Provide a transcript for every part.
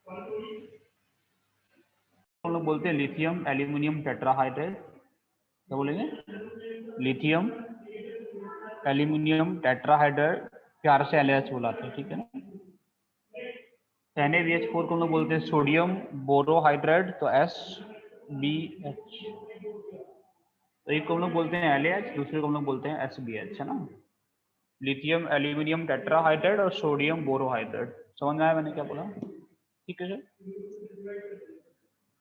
हम लोग बोलते हैं लिथियम एल्यूमिनियम टेट्राहाइड्राइड। क्या बोलेंगे? लिथियम एल्यूमिनियम टेट्राहाइड्राइड, प्यार से LaH बुलाते हैं, ठीक है ना। NaBH4 को हम लोग बोलते हैं सोडियम बोरोहाइड्राइड, तो SBH। तो एक को हम लोग बोलते हैं LaH, दूसरे को हम लोग बोलते हैं SBH, है ना। लिथियम एल्यूमिनियम टेट्राहाइड्राइड और सोडियम बोरोहाइड्राइड। समझ में आया मैंने क्या बोला? ठीक है सर।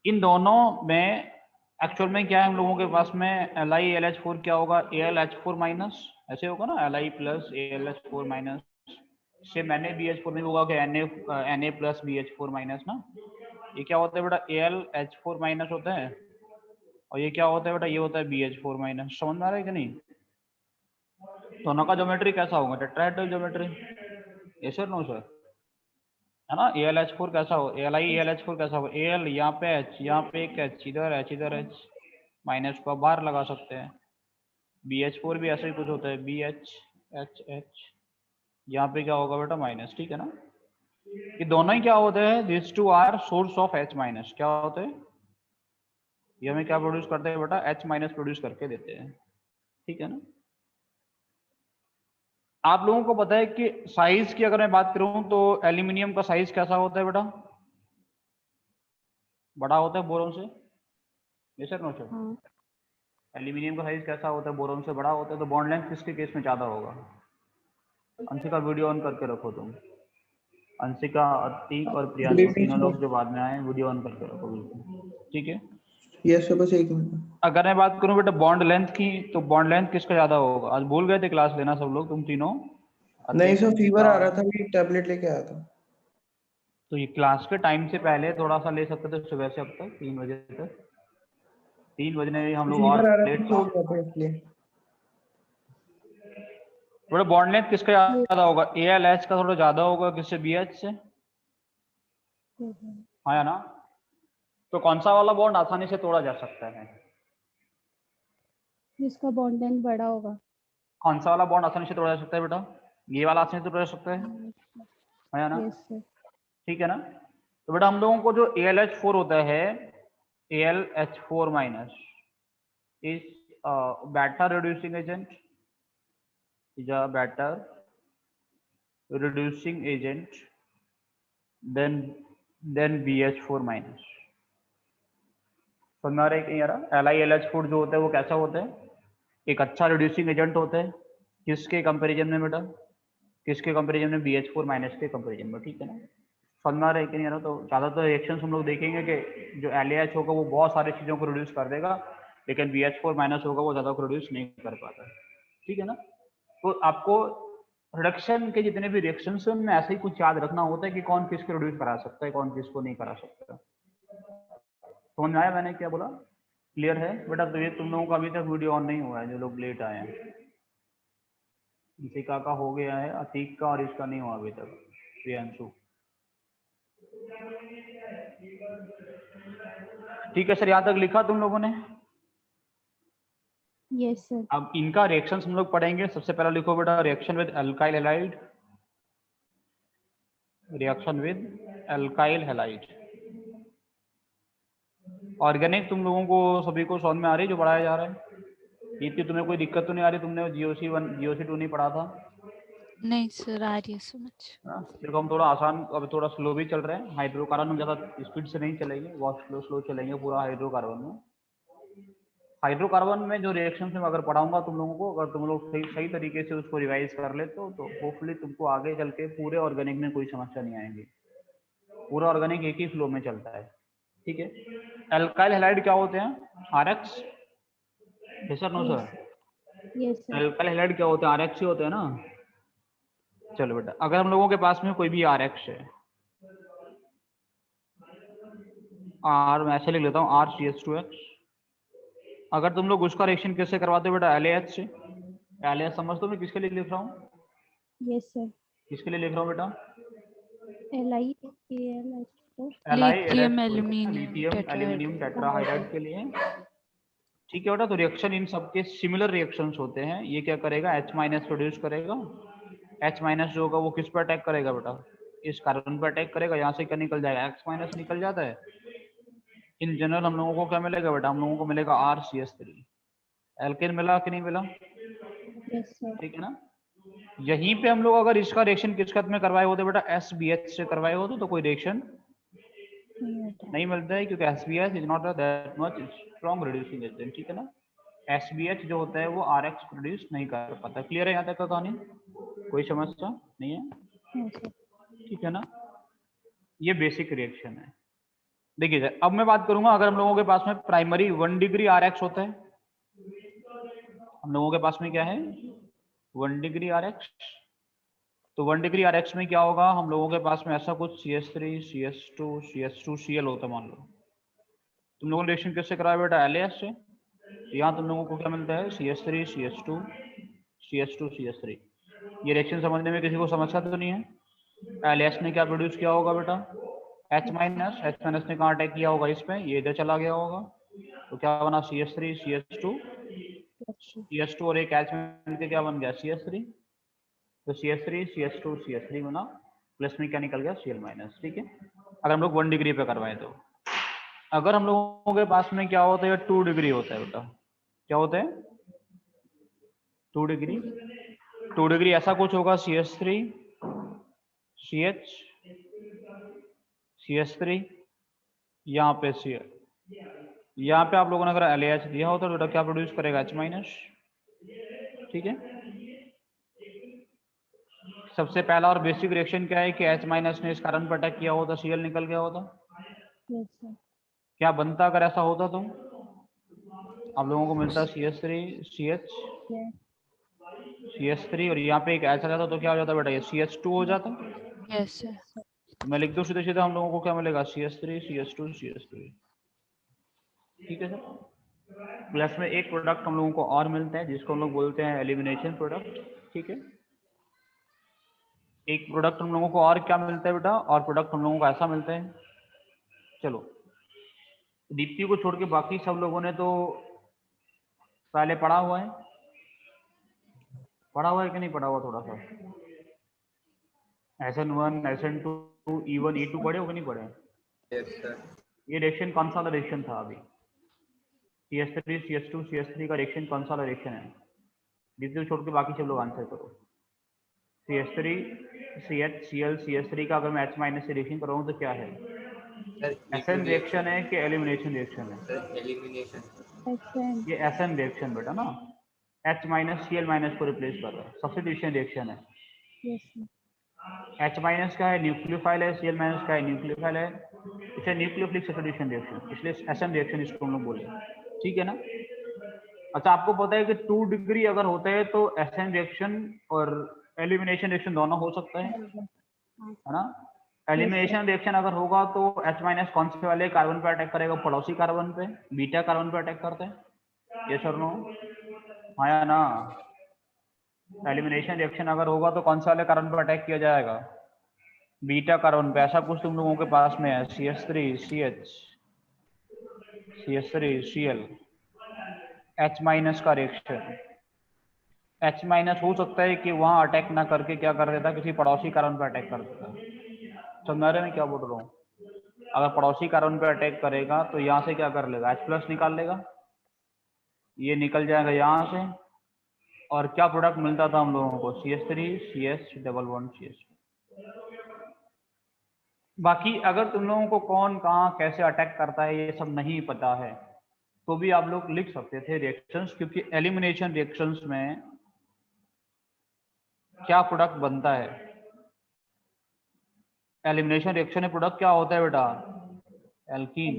इन दोनों में एक्चुअल में क्या है, हम लोगों के पास में LiAlH4 क्या होगा? AlH4 माइनस, ऐसे होगा ना, Li plus AlH4 minus. Same NaBH4 में होगा कि Na प्लस BH4 माइनस ना। ये क्या होता है बेटा? AlH4 माइनस होता है, और ये क्या होता है बेटा? ये होता है BH4 माइनस। समझ में आ रहा है कि नहीं? दोनों का ज्योमेट्री कैसा होगा? Tetrahedral geometry. Yes sir, no sir, है ना। AlH4 कैसा हो? LiAlH4 कैसा हो? Al यहाँ पे H, यहाँ पे एक H, इधर H, इधर H, माइनस को बाहर लगा सकते हैं। BH4 भी ऐसा ही कुछ होता है, BH, यहाँ पे क्या होगा बेटा? माइनस, ठीक है ना। ये दोनों ही क्या होते हैं? This two are source of H minus. क्या होते हैं? ये हमें क्या प्रोड्यूस करते हैं बेटा? H माइनस प्रोड्यूस करके देते हैं, ठीक है ना। आप लोगों को पता है कि साइज की अगर मैं बात करूं तो एल्यूमिनियम का साइज कैसा होता है बेटा? बड़ा होता है बोरोन से। ये सर, नो सर। एल्यूमिनियम का साइज कैसा होता है? बोरोन से बड़ा होता है। तो बॉन्ड लेंथ किसके केस में ज्यादा होगा? अंशिका वीडियो ऑन करके रखो तुम। अंशिका, अतीक और प्रियांशु तीनों लोग जो बाद में आए वीडियो ऑन करके रखो बिल्कुल, ठीक है। यस सर, बस एक मिनट। अगर मैं बात करूं बेटा बॉन्ड लेंथ की, तो बॉन्ड लेंथ किसका ज्यादा होगा? आज भूल गए थे क्लास लेना सब लोग, तुम तीनों? नहीं अतीक, सर, फीवर अंशिका। आ रहा था, मैं टैबलेट लेके आया था। तो ये क्लास के टाइम से पहले थोड़ा सा ले सकते थे, सुबह से अब तक 3 बजे तक। 3 बजने हम लोग फीवर और आ रहा था, लेट। सो गया था इसलिए। थोड़ा बॉन्ड लेंथ किसका ज्यादा होगा? AlH का थोड़ा ज्यादा होगा किससे? BH से। हाँ या ना। तो कौन सा वाला बॉन्ड आसानी से तोड़ा जा सकता है? जिसका बॉन्ड लेंथ बड़ा होगा। कौन सा वाला बॉन्ड आसानी से तोड़ा जा सकता है बेटा? ये वाला आसानी से तोड़ा जा सकता है, हाँ या ना। Yes sir. ठीक है ना। तो बेटा हम लोगों को जो AlH4 होता है, AlH4 minus is better reducing agent, is a better reducing agent than BH4 minus. समझ में आ रहा है कि नहीं आ रहा? LiLH4 जो होता है वो कैसा होता है? एक अच्छा रिड्यूसिंग एजेंट होता है। किसके कंपैरिजन में बेटा? किसके कंपैरिजन में? BH4 माइनस के कंपैरिजन में, ठीक है ना। समझ में आ रहा है कि नहीं आ रहा? तो ज़्यादातर रिएक्शंस हम लोग देखेंगे कि जो LaH होगा वो बहुत सारी चीज़ों को रिड्यूस कर देगा, लेकिन BH4 माइनस होगा वो ज़्यादा को रिड्यूस नहीं कर पाता, ठीक है ना। तो आपको रिडक्शन के जितने भी रिएक्शंस हैं उनमें ऐसे ही कुछ याद रखना होता है कि कौन किसको रिड्यूस करा सकता है, कौन किसको नहीं करा सकता। समझ में आया मैंने क्या बोला? क्लियर है बेटा? तो ये तुम लोगों का अभी तक वीडियो ऑन नहीं हुआ है, जो लोग लेट आए हैं। अंशिका का हो गया है, अतीक का और इसका नहीं हुआ अभी तक, प्रियांशु। ठीक है सर, यहाँ तक लिखा तुम लोगों ने? Yes sir. अब इनका रिएक्शंस हम लोग पढ़ेंगे। सबसे पहला लिखो बेटा reaction with alkyl halide, reaction with alkyl halide. Organic तुम लोगों को सभी को समझ में आ रही है जो पढ़ाया जा रहा है? इतनी तुम्हें कोई दिक्कत तो नहीं आ रही? तुमने GOC1 GOC2 नहीं पढ़ा था? नहीं सर, आ रही है समझ। देखो हम थोड़ा आसान, अब थोड़ा स्लो भी चल रहे हैं। हाइड्रोकार्बन में ज़्यादा स्पीड से नहीं चलेंगे, बहुत स्लो स्लो चलेंगे पूरा हाइड्रोकार्बन में। हाइड्रोकार्बन में जो रिएक्शन मैं अगर पढ़ाऊंगा तुम लोगों को, अगर तुम लोग सही तरीके से उसको रिवाइज कर लेते हो तो होपफुली तुमको आगे चल के पूरे ऑर्गेनिक में कोई समस्या नहीं आएगी। पूरा ऑर्गेनिक एक ही फ्लो में चलता है, ठीक है। अल्काइल हैलाइड क्या होते हैं? RX। Sir, no sir. Yes sir. Alkyl halide क्या होते हैं? RX ही होते हैं ना। चलो बेटा, अगर हम लोगों के पास में कोई भी RX है, मैं ऐसे लिख लेता हूँ RCH2X। अगर तुम लोग उसका रिएक्शन कैसे करवाते हो बेटा? LaH से। LaH समझ दो मैं किसके लिए लिख रहा हूँ? Yes sir. किसके लिए लिख रहा हूँ बेटा? लिथियम एल्यूमिनियम लिथियम एल्यूमिनियम टेट्राहाइड्राइड के लिए, ठीक है बेटा। तो रिएक्शन इन सबके सिमिलर रिएक्शंस होते हैं। ये क्या करेगा? H माइनस प्रोड्यूस करेगा। H माइनस जो होगा वो किस पर अटैक करेगा बेटा? इस कार्बन पर अटैक करेगा, यहाँ से क्या निकल जाएगा, X- निकल जाता है। इन जनरल हम लोगों को क्या मिलेगा बेटा, हम लोगों को मिलेगा RCH3। एल्केन मिला कि नहीं मिला, यस सर। ठीक है ना। यहीं पे हम लोग अगर इसका रिएक्शन किस खत में करवाए होते बेटा, SBH से करवाए होते तो कोई रिएक्शन नहीं होता। नहीं मिलता है, क्योंकि SBH is not that much strong reducing agent, ठीक है ना। SBH जो होता है वो RX प्रोड्यूस नहीं कर पाता। क्लियर है यहाँ तक का कहानी, कोई समस्या नहीं है, नो सर। ठीक है ना। ये बेसिक रिएक्शन है। देखिए अब मैं बात करूंगा, अगर हम लोगों के पास में प्राइमरी 1 डिग्री RX होता है, हम लोगों के पास में क्या है 1 डिग्री RX, तो 1 डिग्री RX में क्या होगा, हम लोगों के पास में ऐसा कुछ CH3 CH2 CH2 Cl होता है। मान लो तुम लोगों ने रिएक्शन किससे कराया बेटा, LAS से, तो यहाँ तुम लोगों को क्या मिलता है CH3 CH2 CH2 CH3। ये रिएक्शन समझने में किसी को समस्या तो नहीं है। LAS ने क्या प्रोड्यूस किया होगा बेटा, H- ने कहाँ अटैक किया होगा इस पे, ये इधर चला गया होगा, तो क्या बना CH3 CH2 CH2 और एक H मिलकर क्या बन गया CH3, तो CH3 CH2 CH3 बना, प्लस में क्या निकल गया Cl-, ठीक है। अगर हम लोग 1 डिग्री पे करवाएं तो, अगर हम लोगों के पास में क्या होता है 2 डिग्री होता है बेटा, क्या होता है 2 डिग्री, 2 डिग्री ऐसा कुछ होगा CH3 CH CH3, यहाँ पे Cl, यहाँ पे आप लोगों ने अगर LAH दिया होता तो बेटा क्या प्रोड्यूस करेगा H-, ठीक है। सबसे पहला और बेसिक रिएक्शन क्या है कि H- ने इस कार्बन पर अटैक किया होता, Cl निकल गया होता। Yes sir. क्या बनता अगर ऐसा होता तो, आप लोगों को मिलता CH3 CH CH3 और यहाँ पे एक H आ जाता तो क्या हो जाता बेटा, ये CH2 हो जाता। Yes sir. तो मैं लिख दूं सीधे सीधे, हम लोगों को क्या मिलेगा CH3 CH2 CH3, ठीक है सर। प्लस में एक प्रोडक्ट हम लोगों को और मिलता है जिसको हम लोग बोलते हैं एलिमिनेशन प्रोडक्ट, ठीक है। एक प्रोडक्ट हम लोगों को और क्या मिलता है बेटा, और प्रोडक्ट हम लोगों को ऐसा मिलता है, चलो दीप्ति को छोड़ के बाकी सब लोगों ने तो पहले पढ़ा हुआ है, पढ़ा हुआ है कि नहीं पढ़ा हुआ, थोड़ा सा SN1 SN2 E1 E2 पढ़े हो कि नहीं पढ़े? Yes sir. ये रिएक्शन कौन सा रिएक्शन था अभी, CH3 CH2 CH3 का रिएक्शन कौन सा रिएक्शन है, दीप्ति को छोड़ के बाकी सब लोग आंसर करो। CH3 CH Cl CH3 का अगर मैं H- से रिएक्शन कराऊं तो क्या है, SN रिएक्शन है कि एलिमिनेशन रिएक्शन है? Sir elimination. एक्शन। ये SN रिएक्शन बेटा ना, H- Cl- को रिप्लेस कर रहा है, सब्स्टिट्यूशन रिएक्शन है। Yes sir. H- का है न्यूक्लियोफाइल है, Cl- का है न्यूक्लियोफाइल है, इसे न्यूक्लियोफिलिक सब्स्टिट्यूशन रिएक्शन, इसलिए SN रिएक्शन इसको हम लोग बोले, ठीक है ना। अच्छा आपको पता है कि 2 डिग्री अगर होता है तो SN रिएक्शन और एलिमिनेशन रिएक्शन दोनों हो सकता है ना। एलिमिनेशन रिएक्शन अगर होगा तो H- कौन से वाले कार्बन पे अटैक करेगा, पड़ोसी कार्बन पे, बीटा कार्बन पे अटैक करते हैं, ये सर नो, हाँ या ना। एलिमिनेशन रिएक्शन अगर होगा तो कौन से वाले कार्बन पे अटैक किया जाएगा, बीटा कार्बन पे। ऐसा कुछ तुम लोगों के पास में है CH3 CH CH3 Cl H- का रिएक्शन, H- हो सकता है कि वहां अटैक ना करके क्या कर देता, किसी पड़ोसी कार्बन पे अटैक कर देता। समझ रहे मैं क्या बोल रहा हूँ, अगर पड़ोसी कार्बन पे अटैक करेगा तो यहाँ से क्या कर लेगा H+ निकाल लेगा, ये निकल जाएगा यहाँ से, और क्या प्रोडक्ट मिलता था हम लोगों को CH3 CH⋯CH। बाकी अगर तुम लोगों को कौन कहाँ कैसे अटैक करता है ये सब नहीं पता है तो भी आप लोग लिख सकते थे रिएक्शंस, क्योंकि एलिमिनेशन रिएक्शंस में क्या प्रोडक्ट बनता है, एलिमिनेशन रिएक्शन में प्रोडक्ट क्या होता है बेटा, एल्कीन।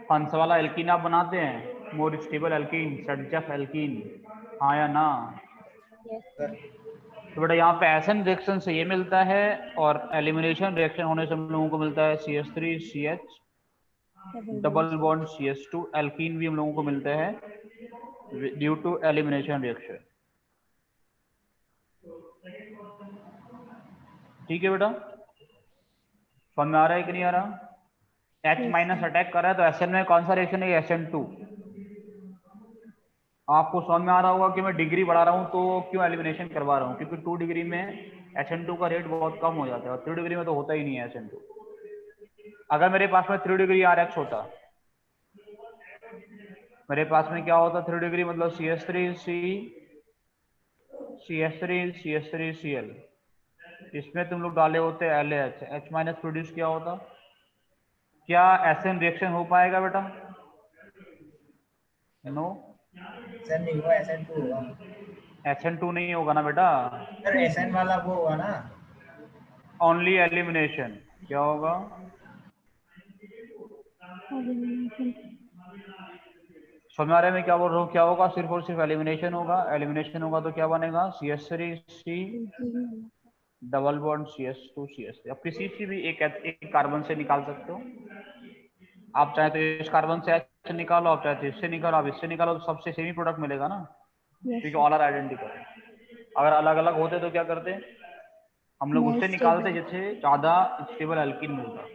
कौन सा वाला एल्कीन आप बनाते हैं, मोर स्टेबल एल्कीन, सडजफ एल्कीन, हाँ या ना। Yes sir. तो बेटा यहाँ पे एसन रिएक्शन से ये मिलता है, और एलिमिनेशन रिएक्शन होने से हम लोगों को मिलता है CH3 CH double bond CH2 alkene भी हम लोगों को मिलता है ड्यू टू एलिमिनेशन रिएक्शन, ठीक है बेटा। समझ में आ रहा है कि नहीं आ रहा, H- अटैक कर रहा है तो SN में कौन सा रिएक्शन है, SN2। आपको समझ में आ रहा होगा कि मैं डिग्री बढ़ा रहा हूं तो क्यों एलिमिनेशन करवा रहा हूं, क्योंकि 2 डिग्री में SN2 का रेट बहुत कम हो जाता है और 3 डिग्री में तो होता ही नहीं है SN2। अगर मेरे पास में 3 डिग्री RX होता, मेरे पास में क्या होता 3 डिग्री मतलब CH3CL, इसमें तुम लोग डाले होते LH, H माइनस प्रोड्यूस किया होता। क्या SN रिएक्शन हो पाएगा बेटा? नो, सर नहीं हुआ, SN2 हुआ SN2 नहीं होगा ना बेटा, सर। SN वाला वो हुआ ना, ओनली एलिमिनेशन। क्या होगा? एलिमिनेशन। समझ आ रहे में क्या बोल रहा हूँ? क्या होगा? सिर्फ और सिर्फ एलिमिनेशन होगा। एलिमिनेशन होगा तो क्या बनेगा? CH3C double bond CH2CH3। अब किसी से भी एक कार्बन से निकाल सकते हो आप, चाहे तो इस कार्बन से H निकालो, आप चाहे तो इससे निकालो, आप इससे निकालो, तो सबसे सेम ही प्रोडक्ट मिलेगा ना, क्योंकि ऑल आर आइडेंटिकल। अगर अलग अलग होते तो क्या करते? हम लोग More उससे निकालते stable. जिससे ज्यादा स्टेबल एल्कीन मिलता।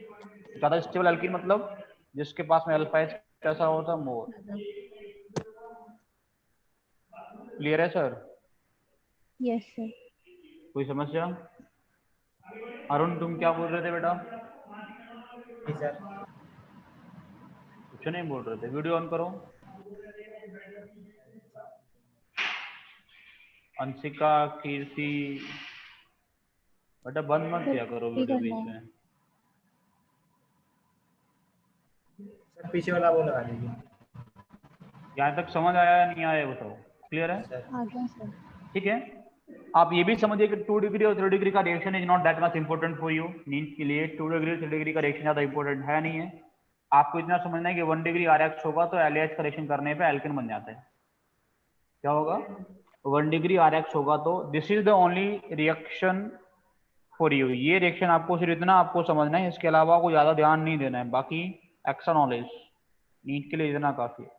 ज्यादा स्टेबल एल्कीन मतलब जिसके पास में अल्फा H कैसा होता? मोर। क्लियर है सर? Yes, sir. कोई समस्या? अरुण तुम क्या बोल रहे थे बेटा? जी सर। कुछ नहीं बोल रहे थे। वीडियो ऑन करो। अंशिका, कीर्ति, बेटा बंद मत सर किया करो ठीक वीडियो है बीच ना। में। सर पीछे वाला वो लगा दीजिए। यहाँ तक समझ आया या नहीं आया बताओ? क्लियर है? सर आ गया सर। ठीक है। आप ये भी समझिए कि 2 डिग्री और 3 डिग्री का reaction is not that much important for you. नींद के लिए 2 डिग्री 3 डिग्री का रिएक्शन ज्यादा इंपॉर्टेंट है नहीं है। आपको इतना समझना है कि 1 डिग्री RX होगा तो LH का रिएक्शन करने पे एल्केन बन जाता है। क्या होगा? 1 डिग्री RX होगा तो this is the only reaction for you. ये रिएक्शन आपको सिर्फ इतना आपको समझना है, इसके अलावा को ज्यादा ध्यान नहीं देना है। बाकी एक्स्ट्रा नॉलेज नीट के लिए इतना काफी है।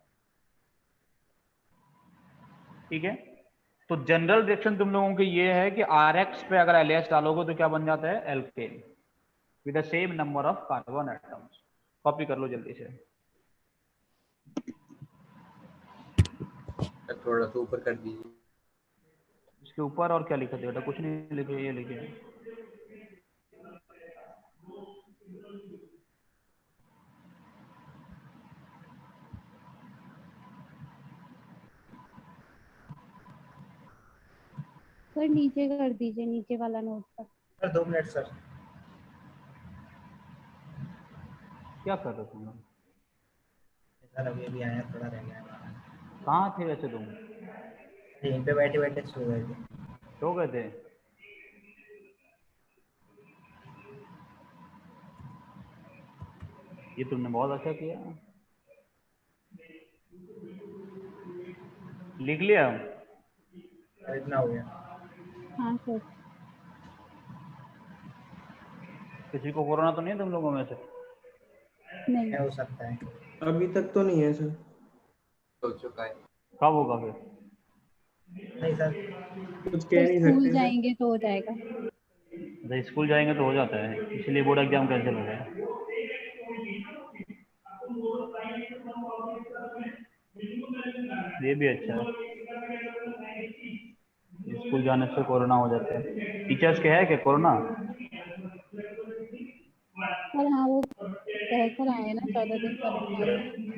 ठीक है। तो जनरल रिएक्शन तुम लोगों की ये है कि RX पे अगर LH डालोगे तो क्या बन जाता है? Alkane with the same number of carbon atoms. Copy कर लो जल्दी से। सर थोड़ा सा ऊपर कर दीजिए। इसके ऊपर और क्या लिखा था बेटा? कुछ नहीं लिखे, ये लिखे। सर नीचे कर दीजिए, नीचे वाला नोट पर। Sir 2 minute sir. क्या कर रहे हो तुम लोग? सर अभी अभी आया, थोड़ा रह गया है। कहाँ थे वैसे तुम? यहीं पे बैठे बैठे सो गए थे। सो गए थे? ये तुमने बहुत अच्छा किया। लिख लिया? सर इतना हो गया। हाँ सर। किसी को कोरोना तो नहीं है तुम लोगों में से? नहीं। हो सकता है। अभी तक तो नहीं है सर। हो चुका है। कब होगा फिर? नहीं सर। कुछ तो कह नहीं स्कूल सकते सर। जाएंगे तो हो जाएगा। जब स्कूल जाएंगे तो हो जाता है, इसलिए बोर्ड एग्जाम कैंसिल हो गया। ये भी अच्छा है, स्कूल जाने से कोरोना हो जाता है। टीचर्स के है क्या कोरोना? पर हाँ वो कह कर आए ना 14 दिन का रुकना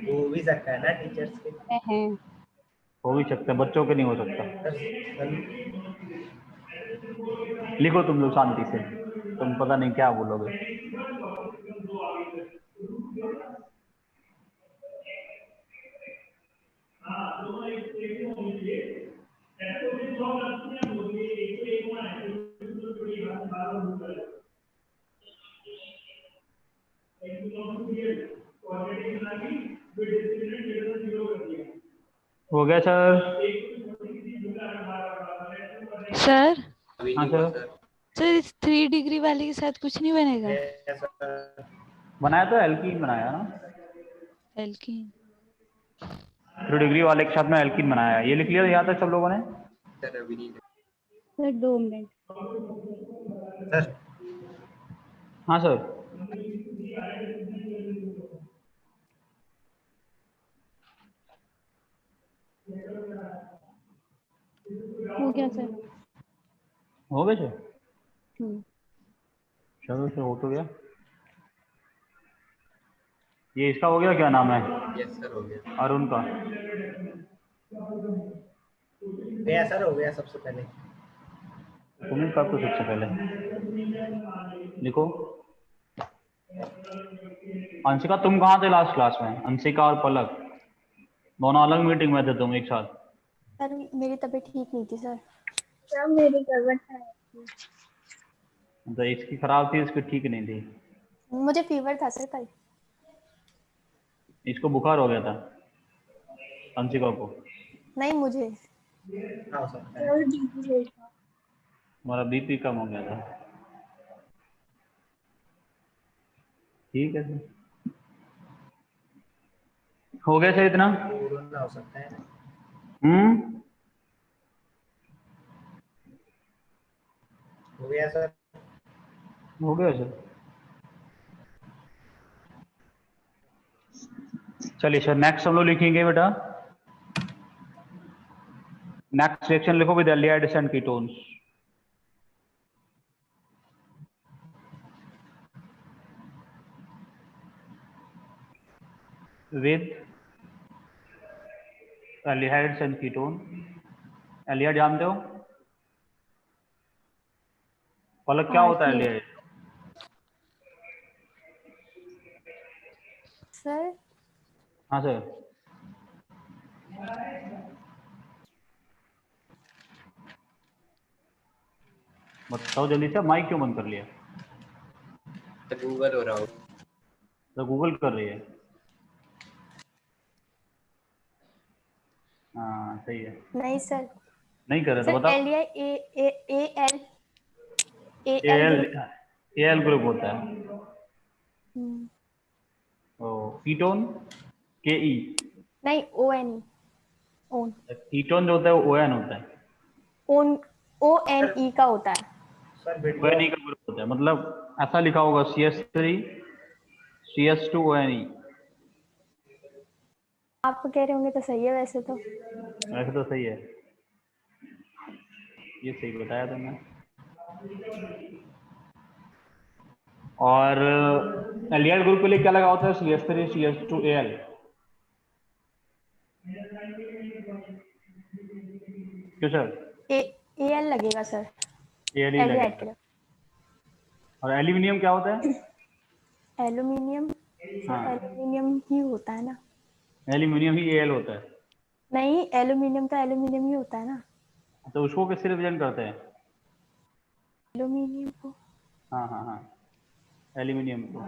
हो भी सकता है ना टीचर्स के। है। हो भी सकता है, बच्चों के नहीं हो सकता। सर लिखो तुम लोग शांति से, तुम पता नहीं क्या बोलोगे। हो गया सर? सर अभी हाँ नहीं हुआ सर। सर। सर इस 3 डिग्री वाले के साथ कुछ नहीं बनेगा? सर बनाया तो एल्कीन बनाया ना, एल्कीन। 3 डिग्री वाले के साथ में एल्कीन बनाया। ये लिख लिया यहाँ तक सब लोगों ने? सर अभी नहीं। Sir 2 minute. सर हाँ सर। हो गया सर। हो गए सर? चलो से हो तो गया। ये इसका हो गया, क्या नाम है यस सर हो गया। अरुण का? गया सर, हो गया सबसे पहले। तुम्हें कब तो सबसे पहले लिखो। अंशिका तुम कहाँ थे लास्ट क्लास में? अंशिका और पलक दोनों अलग मीटिंग में थे, तुम एक साथ। सर मेरी तबीयत ठीक नहीं थी सर। सर मेरी तबीयत खराब थी। तो इसकी खराब थी, इसकी ठीक नहीं थी। मुझे फीवर था सर कल। इसको बुखार हो गया था अंशिका को। नहीं मुझे। हाँ, हो सकता है। सर डीपी से था। हमारा बीपी कम हो गया था। ठीक है सर, हो गया सर इतना। कोरोना हो सकता है। हो गया सर। हो गया सर। चलिए सर नेक्स्ट हम लोग लिखेंगे बेटा। नेक्स्ट सेक्शन लिखो with aldehydes and ketones. With aldehydes and ketone. Aldehyde जानते हो? पलक क्या होता है एल्डिहाइड? सर हाँ सर। बताओ जल्दी से, माइक क्यों बंद कर लिया? गूगल हो रहा हो। तो गूगल कर रही है। हाँ सही है। नहीं सर। नहीं कर रहे तो सर बताओ। L A A L L L group होता है। कीटोन के ई। नहीं ओ एन ई ओन कीटोन जो होता है वो ON होता है। ओन ओ एन ई का होता है। सर ONE वीडियो का ग्रुप होता है, मतलब ऐसा लिखा होगा CH3 CH2 ONE। आप कह रहे होंगे तो सही है वैसे तो। वैसे तो सही है, ये सही बताया तुमने। और एल्डिहाइड ग्रुप के लिए क्या लगा होता है? CH3 CH2 Al। क्यों सर? ए एल लगेगा सर Al ही एल्डिहाइड के लगेगा। लिए। और एल्यूमिनियम क्या होता है? एल्यूमिनियम हाँ, एल्यूमिनियम ही होता है ना। एल्यूमिनियम ही Al होता है। नहीं एल्यूमिनियम तो एल्यूमिनियम ही होता है ना। तो उसको किससे रिप्रेजेंट करते हैं? एल्यूमिनियम को। हाँ हाँ हाँ, एल्यूमिनियम को।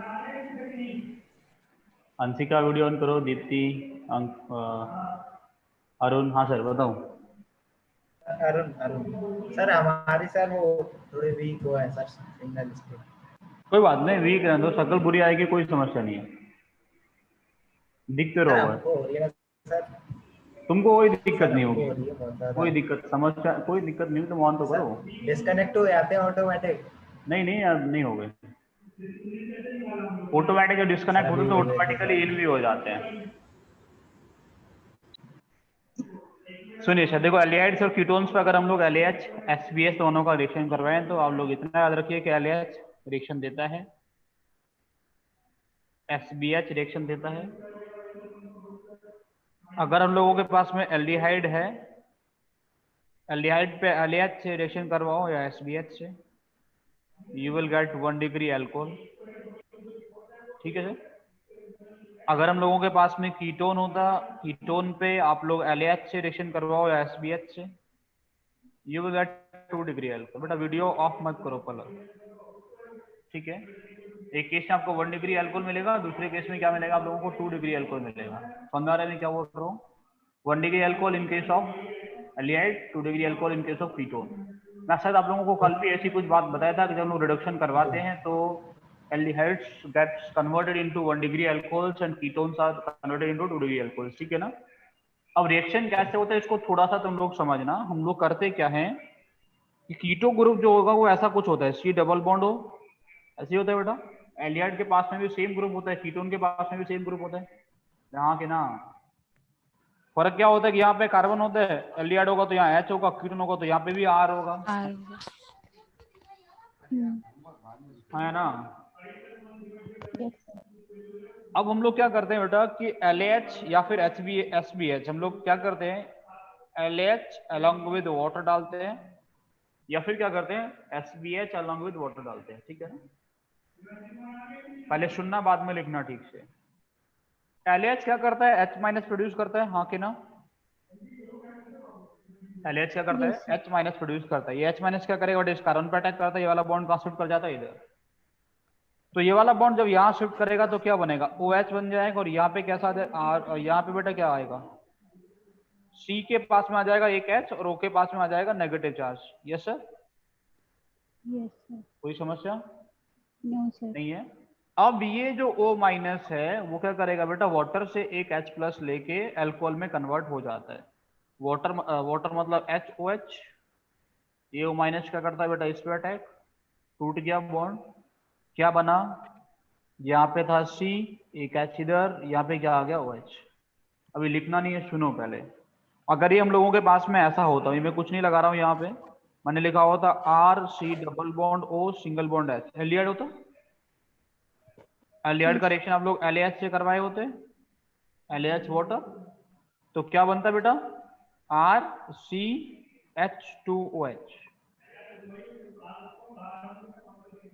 अंशिका वीडियो ऑन करो, दीप्ति, अरुण। हाँ सर बताओ। अरुण अरुण सर, हमारी सर वो थोड़े वीक हुआ है सर सिग्नल इसके। कोई बात नहीं, वीक रहने दो, शक्ल बुरी आएगी कोई समस्या नहीं है, दिखते सर रहो। हमको हो रही है सर। तुमको कोई दिक्कत सर नहीं हमको होगी, हो रही है बहुत ज्यादा। कोई दिक्कत समस्या कोई दिक्कत नहीं, तुम ऑन तो करो। डिस्कनेक्ट हो जाते हैं ऑटोमेटिक। नहीं नहीं यार, नहीं हो गए। ऑटोमेटिक डिस्कनेक्ट होते तो ऑटोमेटिकली इन भी हो जाते हैं। सुनिए सर, देखो एल्डिहाइड्स और कीटोन्स पे अगर हम लोग LAH SBS दोनों का रिएक्शन करवाएं तो आप लोग इतना याद रखिए कि LAH रिएक्शन देता है, SBH रिएक्शन देता है। अगर हम लोगों के पास में एल्डिहाइड है, एल्डिहाइड पे LAH से रिएक्शन करवाओ या SBH से, you will get 1 degree alcohol. ठीक है सर। अगर हम लोगों के पास में कीटोन होता, कीटोन पे आप लोग LAH से रिएक्शन करवाओ या SBH से, you will get 2 degree alcohol. बेटा वीडियो ऑफ मत करो पलक, ठीक है। एक केस में आपको 1 डिग्री अल्कोहल मिलेगा, दूसरे केस में क्या मिलेगा आप लोगों को? 2 डिग्री अल्कोहल मिलेगा। समझा रहे हैं क्या बोल रहा हूँ? 1 degree alcohol in case of aldehyde, 2 degree alcohol in case of ketone. मैं शायद आप लोगों को कल भी ऐसी कुछ बात बताया था कि जब हम लोग रिडक्शन करवाते हैं तो aldehydes gets converted into 1 degree alcohols and ketones are converted into 2 degree alcohols. ठीक है ना? अब रिएक्शन कैसे होता है इसको थोड़ा सा तुम लोग समझना। हम लोग करते क्या है कि कीटो ग्रुप जो होगा वो ऐसा कुछ होता है, C डबल बॉन्ड हो, ऐसे होता है बेटा। एल्डिहाइड के पास में भी सेम ग्रुप होता है, कीटोन के पास में भी सेम ग्रुप होता है। यहाँ के ना फर्क क्या होता है कि यहाँ पे कार्बन होता है, एल्डिहाइड होगा तो यहाँ H होगा, कीटोन होगा तो यहाँ पे भी R होगा। है ना। Yes sir. अब हम लोग क्या करते हैं बेटा कि LH या फिर SBH हम लोग क्या करते हैं LH अलॉन्ग विद वाटर डालते हैं या फिर क्या करते हैं SBH अलॉन्ग विद वाटर डालते हैं, ठीक है ना। पहले सुनना बाद में लिखना ठीक से। LH क्या करता है H माइनस प्रोड्यूस करता है, हाँ कि ना। LH क्या करता Yes, है H माइनस प्रोड्यूस करता है। ये H माइनस क्या करेगा, इस कार्बन पर अटैक करता है, ये वाला बॉन्ड कहां शिफ्ट कर जाता है इधर। तो ये वाला बॉन्ड जब यहाँ शिफ्ट करेगा तो क्या बनेगा OH बन जाएगा और यहाँ पे कैसा आ जाएगा और यहाँ पे बेटा क्या आएगा C के पास में आ जाएगा एक H और O के पास में आ जाएगा negative charge. Yes sir, yes sir. कोई समस्या नो सर। नहीं है। अब ये जो O माइनस है वो क्या करेगा बेटा वाटर से एक H प्लस लेके अल्कोहल में कन्वर्ट हो जाता है। वाटर मतलब HOH। ये O माइनस क्या करता है बेटा इस पे अटैक, टूट गया बॉन्ड, क्या बना यहाँ पे था C एक H इधर, यहाँ पे क्या आ गया OH। अभी लिखना नहीं है, सुनो पहले। अगर ये हम लोगों के पास में ऐसा होता, मैं कुछ नहीं लगा रहा हूँ यहाँ पे, मैंने लिखा होता RC double bond O single bond H, aldehyde होता। एल्डिहाइड का रिएक्शन आप लोग LAH से करवाए होते, LAH वाटर, तो क्या बनता बेटा RCH2OH।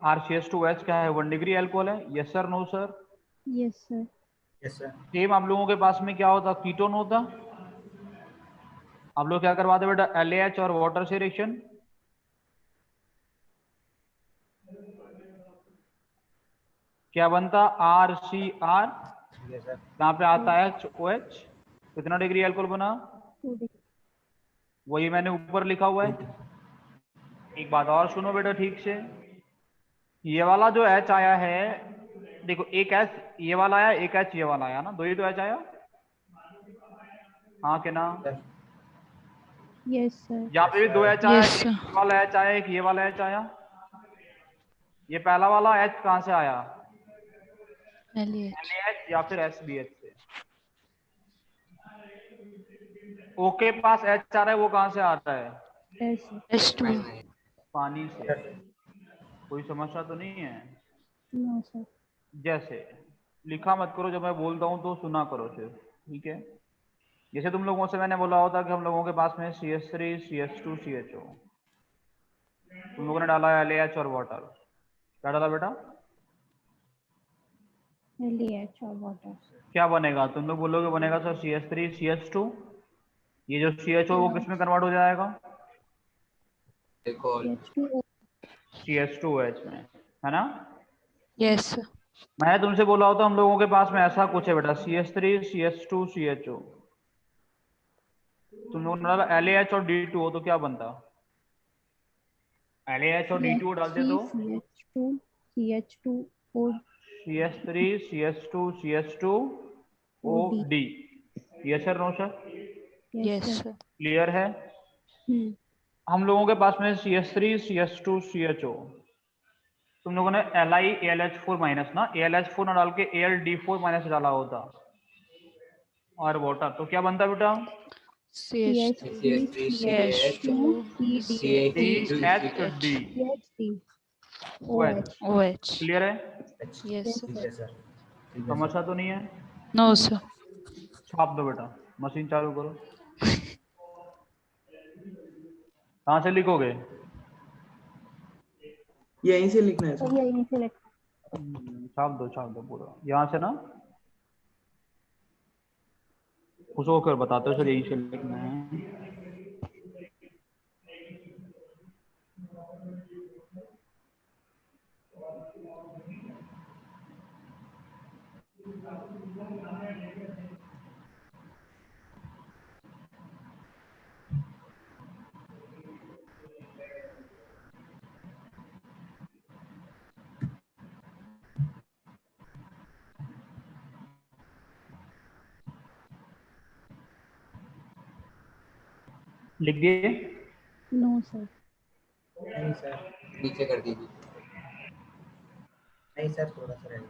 RCH2OH क्या है, 1 डिग्री अल्कोहल है। Yes sir, no sir. Yes sir. Yes sir. Same आप लोगों के पास में क्या होता, कीटोन होता। आप लोग क्या करवाते बेटा LAH और वाटर से रिएक्शन, क्या बनता RCR, यस सर। यहाँ पे आता है OH, कितना डिग्री अल्कोहल बना, 2 डिग्री। वही मैंने ऊपर लिखा हुआ है। एक बात और सुनो बेटा ठीक से, ये वाला जो H आया है, देखो एक H ये वाला आया, एक H ये वाला आया ना, दो ही तो H आया, हाँ के ना। Yes sir. यहाँ पे भी दो H आया, Yes, sir. एक वाला H आया, एक ये वाला H आया। ये पहला वाला H कहाँ से आया, LH. LAH या फिर SBH से। O के पास H आ रहा है, वो कहाँ से आता है, यस सर। H2. पानी से। कोई समस्या तो नहीं है। No sir. जैसे लिखा मत करो, जब मैं बोलता हूँ तो सुना करो सिर्फ, ठीक है। जैसे तुम लोगों से मैंने बोला होता कि हम लोगों के पास में CH3 CH2 CHO, तुम लोगों ने डाला LAH और वाटर, क्या डाला बेटा, LAH और वाटर। क्या बनेगा, तुम लोग बोलोगे बनेगा सर CH3 CH2, ये जो CHO वो किस में कन्वर्ट हो जाएगा, देखो H2O। CH2OH में, है ना। Yes, sir. मैं तुमसे बोला होता हम लोगों के पास में ऐसा कुछ है बेटा CH3 CH2 CHO, तुम लोगों ने डाला LAH और D2O, तो क्या बनता, LAH और D2O डालते तो CH2 CH2O CH3 CH2 CH2OD। Yes sir, no sir, Yes, sir. Clear है। हम लोगों के पास में CH3 CH2 CHO, तुम लोगों ने Li ALH4 माइनस ना, ALH4 ना डाल के ALD4 माइनस डाला होता और वाटर, तो क्या बनता बेटा CH3 CH2 CHD OH। OH. Clear है, Yes, sir. ठीक है सर। ठीक है सर। समस्या तो नहीं है। No, sir. छाप दो बेटा, मशीन चालू करो। कहाँ से लिखोगे, यहीं से लिखना है सर सर। यहीं से लिख। छाप दो पूरा यहाँ से ना, खुश होकर बताते हो सर यही से लिखना है। लिख दिए, नो सर। नहीं सर। नीचे कर दीजिए। नहीं सर, थोड़ा सा रहेगा।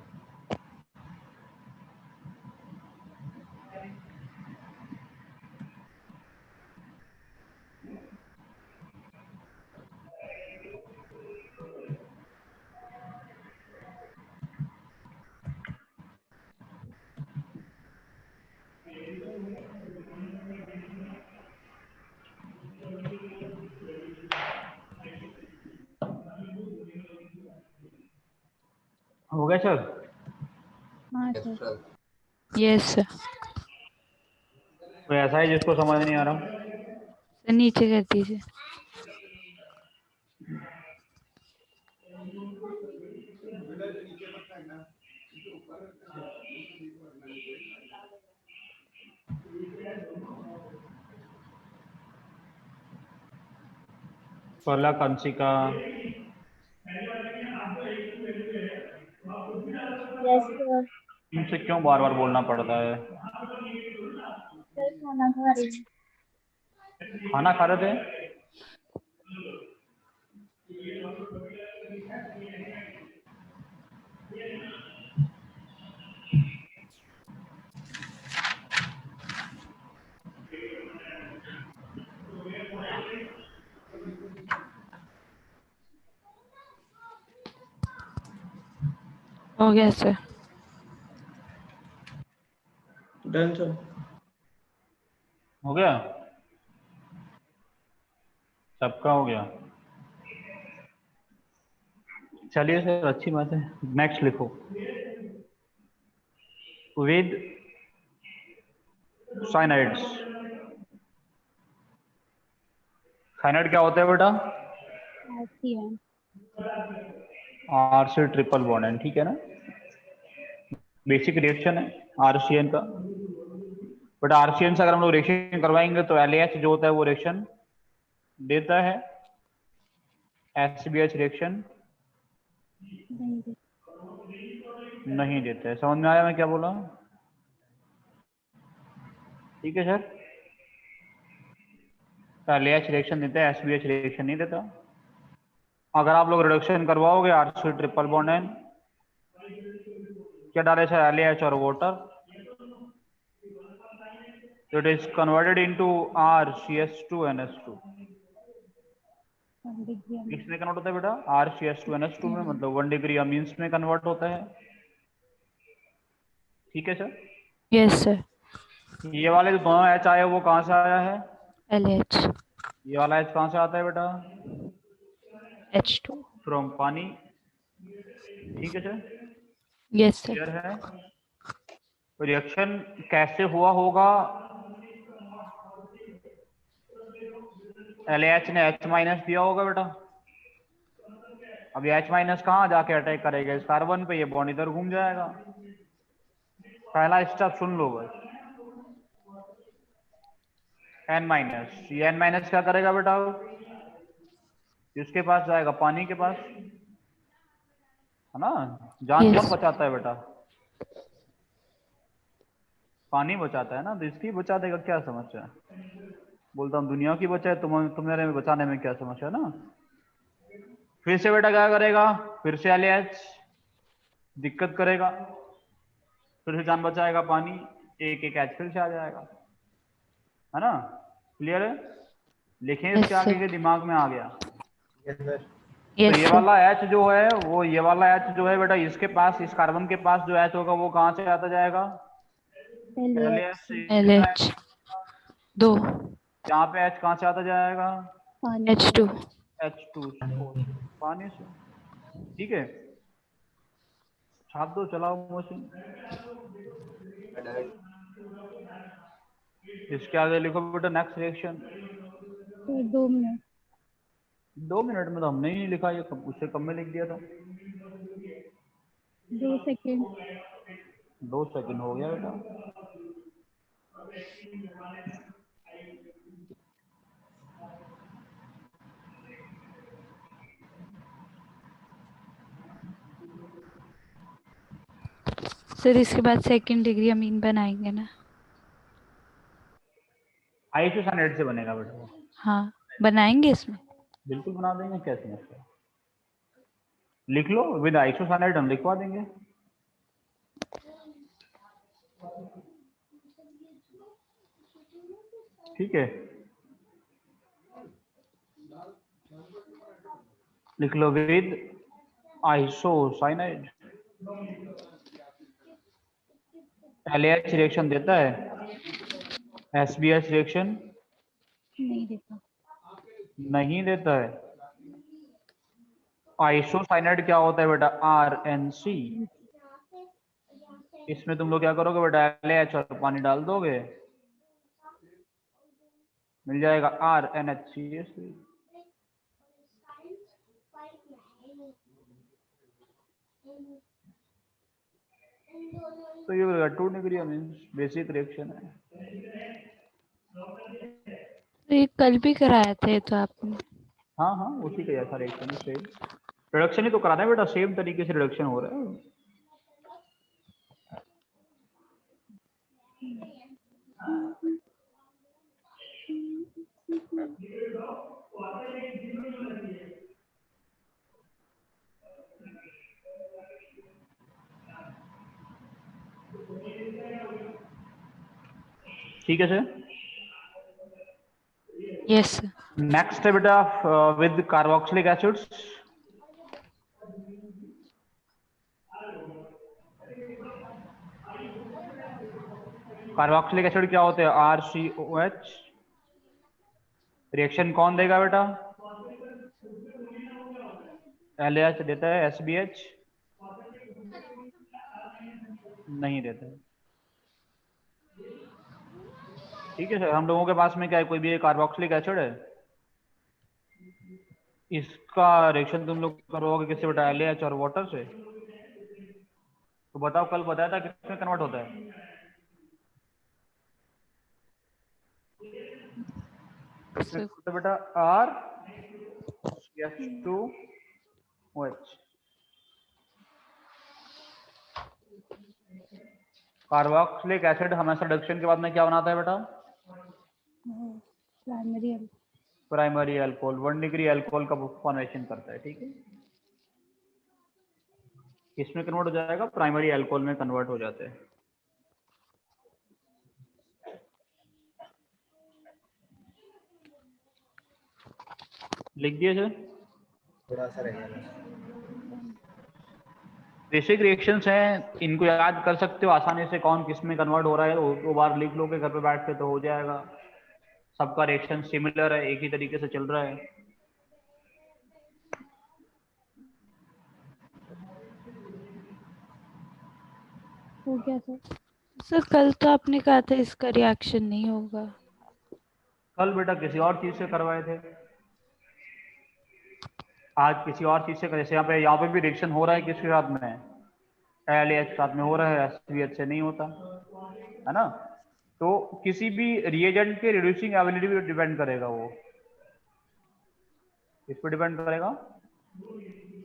हो गया सर? हाँ Yes, sir. sir. Yes sir. कोई ऐसा है जिसको समझ नहीं आ रहा? सर नीचे कर दीजिए। पहला कंसिका, यस सर। इनसे क्यों बार बार बोलना पड़ता है? सर खाना खा रही हूँ। खाना खा रहे थे? हो गया सर। Done sir. हो गया? सबका हो गया? चलिए सर, अच्छी बात है। नेक्स्ट लिखो। With cyanides. साइनाइड क्या होता है बेटा? RCN। आर से ट्रिपल बॉन्ड है, ठीक है ना? बेसिक रिएक्शन है आरसीएन का। बट आरसीएन से अगर हम लोग रिएक्शन करवाएंगे तो एलएच जो होता है वो रिएक्शन देता है, एसबीएच रिएक्शन नहीं दे। नहीं देता है। समझ में आया मैं क्या बोला? ठीक है सर। एलएच रिएक्शन देता है, एसबीएच रिएक्शन नहीं देता। अगर आप लोग रिडक्शन करवाओगे आरसी ट्रिपल बॉन्ड एन, क्या डाले सर? एलएच और water, it is converted into RCH2NH2। किसमें कन्वर्ट होता है बेटा? RCH2NH2 में, मतलब 1 डिग्री अमीन्स में कन्वर्ट होता है। ठीक है सर। Yes sir. ये वाले जो दोनों H आए वो कहाँ से आया है? LH ये वाला H कहाँ से आता है बेटा? H2। फ्रॉम पानी। ठीक है सर। Yes sir. क्लियर है? रिएक्शन कैसे हुआ होगा? LH ने H माइनस दिया होगा बेटा। अब ये H माइनस कहाँ जाके अटैक करेगा? इस कार्बन पे, ये बॉन्ड इधर घूम जाएगा। पहला स्टेप सुन लो बस। N माइनस, ये N माइनस क्या करेगा बेटा? इसके पास जाएगा, पानी के पास, है ना? जान Yes. कौन बचाता है बेटा? पानी बचाता है ना, तो इसकी बचा देगा, क्या समस्या है? बोलता हूँ दुनिया की बचाए, तुम्हारे में बचाने में क्या समस्या है ना? फिर से बेटा क्या करेगा? फिर से LH दिक्कत करेगा, फिर से जान बचाएगा पानी, एक एक H फिर से आ जाएगा, है ना? क्लियर है? लिखें Yes, इसके आगे sir. के दिमाग में आ गया। Yes sir. Yes, तो ये sir. वाला H जो है वो, ये वाला H जो है बेटा, इसके पास, इस कार्बन के पास जो H होगा वो कहाँ से आता जाएगा? LH से। LH 2 यहाँ पे H कहाँ से आता जाएगा? पानी। H2 H2 पानी से। ठीक है, छाप दो, चलाओ मशीन। Done. इसके आगे लिखो बेटा next reaction. Sir 2 minute. 2 minute में तो हमने ही लिखा, ये उससे कम में लिख दिया था। 2 सेकेंड। 2 सेकंड हो गया बेटा। सर इसके बाद सेकंड डिग्री अमीन बनाएंगे ना? आइसोसाइनेट से बनेगा बेटा वो। हाँ बनाएंगे इसमें। बिल्कुल बना देंगे, क्या समस्या? लिख लो, विद आइसोसाइनेट हम लिखवा देंगे। ठीक है, लिख लो विद आइसोसाइनाइड। LH रिएक्शन देता है, SBH रिएक्शन नहीं देखा। नहीं देता है। आइसोसाइनाइड क्या होता है बेटा? RNC। इसमें तुम लोग क्या करोगे बेटा? LH और पानी डाल दोगे, मिल जाएगा RNH3। तो ये 2 डिग्री मीन्स बेसिक रिएक्शन है। तो ये कल भी कराया था ये तो आपने। हाँ हाँ, उसी का जैसा रिएक्शन है, सेम रिडक्शन ही तो कराना है बेटा, सेम तरीके से रिडक्शन हो रहा है। ठीक है सर। Yes sir. नेक्स्ट है बेटा with carboxylic acids. Carboxylic acid क्या होते हैं? RCOH। रिएक्शन कौन देगा बेटा? LH देता है, SBH नहीं देता है। ठीक है सर। हम लोगों के पास में क्या है, कोई भी एक कार्बोक्सिलिक एसिड है, इसका रिएक्शन तुम लोग करोगे किससे बेटा? LH और वाटर से। तो बताओ, कल बताया था किसमें कन्वर्ट होता है? इसमें होता है बेटा RCH2OH। कार्बोक्सिलिक एसिड हमेशा रिडक्शन के बाद में क्या बनाता है बेटा? Primary primary alcohol, 1 degree alcohol का फॉर्मेशन करता है। ठीक है, किसमें कन्वर्ट हो जाएगा? प्राइमरी अल्कोहल में कन्वर्ट हो जाते हैं। लिख दिए सर। थोड़ा सा रह गया। बेसिक रिएक्शंस हैं, इनको याद कर सकते हो आसानी से, कौन किस में कन्वर्ट हो रहा है, वो 2 बार लिख लोगे घर पे बैठ के तो हो जाएगा। सबका रिएक्शन सिमिलर है, एक ही तरीके से चल रहा है। हो गया सर। सर कल तो आपने कहा था इसका रिएक्शन नहीं होगा। कल बेटा किसी और चीज से करवाए थे, आज किसी और चीज से। जैसे यहाँ पे भी रिएक्शन हो रहा है, किसके साथ में? LH साथ में हो रहा है, SBH से नहीं होता है ना। तो किसी भी रिएजेंट के रिड्यूसिंग एबिलिटी पे डिपेंड करेगा, वो किस पे डिपेंड करेगा?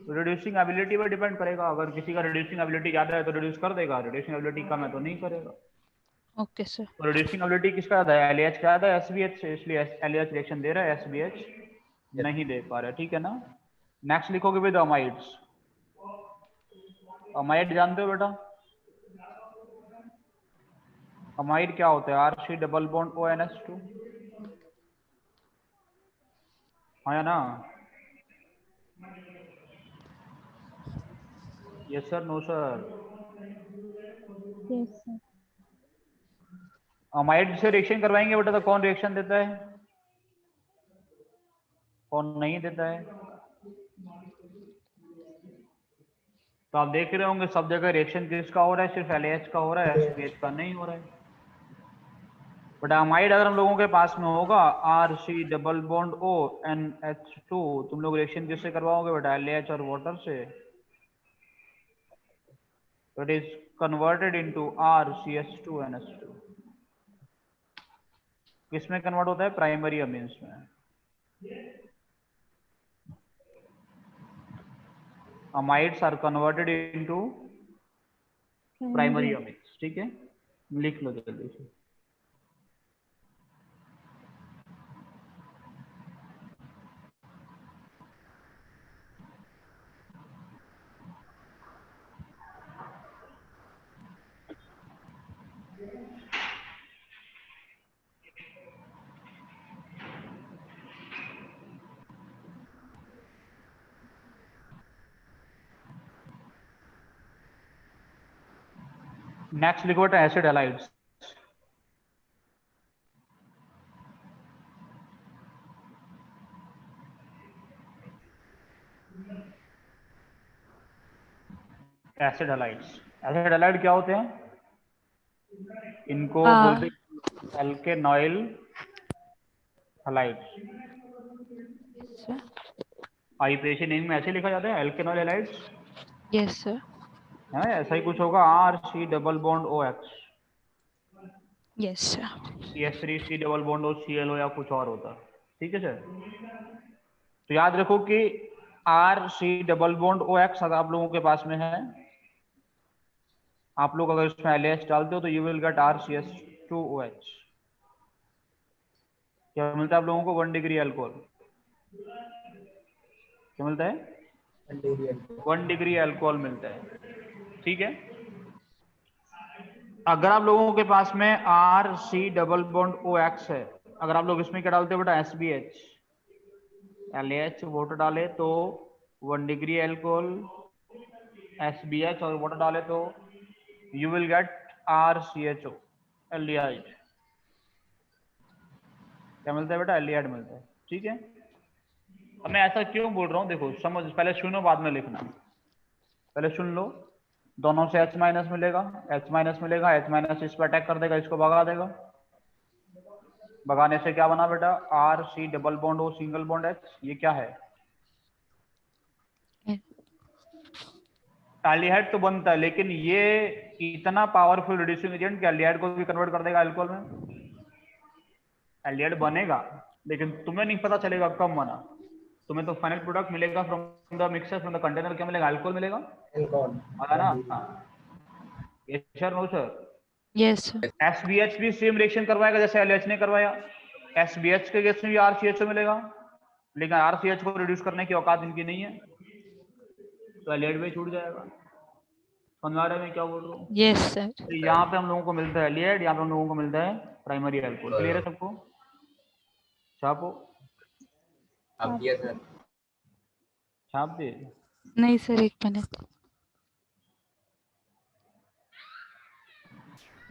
रिड्यूसिंग एबिलिटी पे डिपेंड करेगा। अगर किसी का रिड्यूसिंग एबिलिटी ज्यादा है तो रिड्यूस कर देगा, रिड्यूसिंग एबिलिटी कम है तो नहीं करेगा। Okay sir. तो रिड्यूसिंग एबिलिटी किसका ज्यादा है? LH का ज्यादा है SBH से, इसलिए LH रिएक्शन दे रहा है, SBH नहीं दे पा रहा है। ठीक है ना। नेक्स्ट लिखोगे विद अमाइड्स। अमाइड जानते हो बेटा? अमाइड क्या होता है? RC double bond ONH2। हाँ या ना? Yes sir, no sir? Yes sir. Amide से रिएक्शन करवाएंगे बेटा तो कौन रिएक्शन देता है, कौन नहीं देता है? तो आप देख रहे होंगे सब जगह रिएक्शन किसका हो रहा है? सिर्फ LH का हो रहा है, SBH का नहीं हो रहा है। बट अमाइड अगर हम लोगों के पास में होगा, RC डबल बॉन्ड ONH2, तुम लोग रिएक्शन किससे करवाओगे बेटा? LH और वाटर से। तो it is converted into RCH2NH2। किसमें कन्वर्ट होता है? प्राइमरी अमीन्स में। Amides are converted into primary amines. ठीक है, लिख लो जल्दी से। नेक्स्ट लिखो बेटा acid halides. Acid halides. Acid halide क्या होते हैं? इनको हाँ। बोलते हैं alkanoyl halides. Sir. IUPAC name में ऐसे लिखा जाता है एल्केनॉइल हैलाइड्स, यस सर। है ना? ऐसा ही कुछ होगा, R C double bond O X, yes sir. CH3 C double bond O ClO या कुछ और होता है। ठीक है सर। तो याद रखो कि R C double bond O X अगर आप लोगों के पास में है, आप लोग अगर इसमें LH डालते हो तो यू विल गेट RCH2OH। क्या मिलता है आप लोगों को? 1 डिग्री अल्कोहल। क्या मिलता है? 1 डिग्री अल्कोहल मिलता है। ठीक है। अगर आप लोगों के पास में R C double bond O X है, अगर आप लोग इसमें क्या डालते हो बेटा? SBH, LH वाटर डाले तो 1 डिग्री अल्कोहल, SBH और वाटर डाले तो you will get RCHO, aldehyde. क्या मिलता है बेटा? एल्डिहाइड मिलता है। ठीक है। अब मैं ऐसा क्यों बोल रहा हूँ, देखो समझ, पहले सुनो बाद में लिखना। पहले सुन लो, दोनों से H माइनस मिलेगा, H माइनस मिलेगा, H माइनस इस पर अटैक कर देगा, इसको भगा देगा। भगाने से क्या बना बेटा? R C double bond O single bond H। ये क्या है? एल्डिहाइड तो बनता है, लेकिन ये इतना पावरफुल रिड्यूसिंग एजेंट कि एल्डिहाइड को भी कन्वर्ट कर देगा अल्कोहल में। एल्डिहाइड बनेगा, लेकिन तुम्हें नहीं पता चलेगा कब बना। तुम्हें तो फाइनल प्रोडक्ट मिलेगा from the mixer, from the container. क्या मिलेगा? अल्कोहल मिलेगा। है ना? Yes sir, no sir? Yes sir. SBH भी सेम रिएक्शन करवाएगा जैसे LH ने करवाया। SBH के केस में भी RCHO मिलेगा, लेकिन RCH को रिड्यूस करने की औकात इनकी नहीं है, तो एल्डिहाइड में छूट जाएगा। समझ आ रहा है मैं क्या बोल रहा हूँ? Yes sir. तो यहाँ पे हम लोगों को मिलता है एल्डिहाइड, यहाँ पे हम लोगों को मिलता है प्राइमरी अल्कोहल। क्लियर है सबको? छापो। अब दिया सर। छाप दे। नहीं सर, 1 मिनट।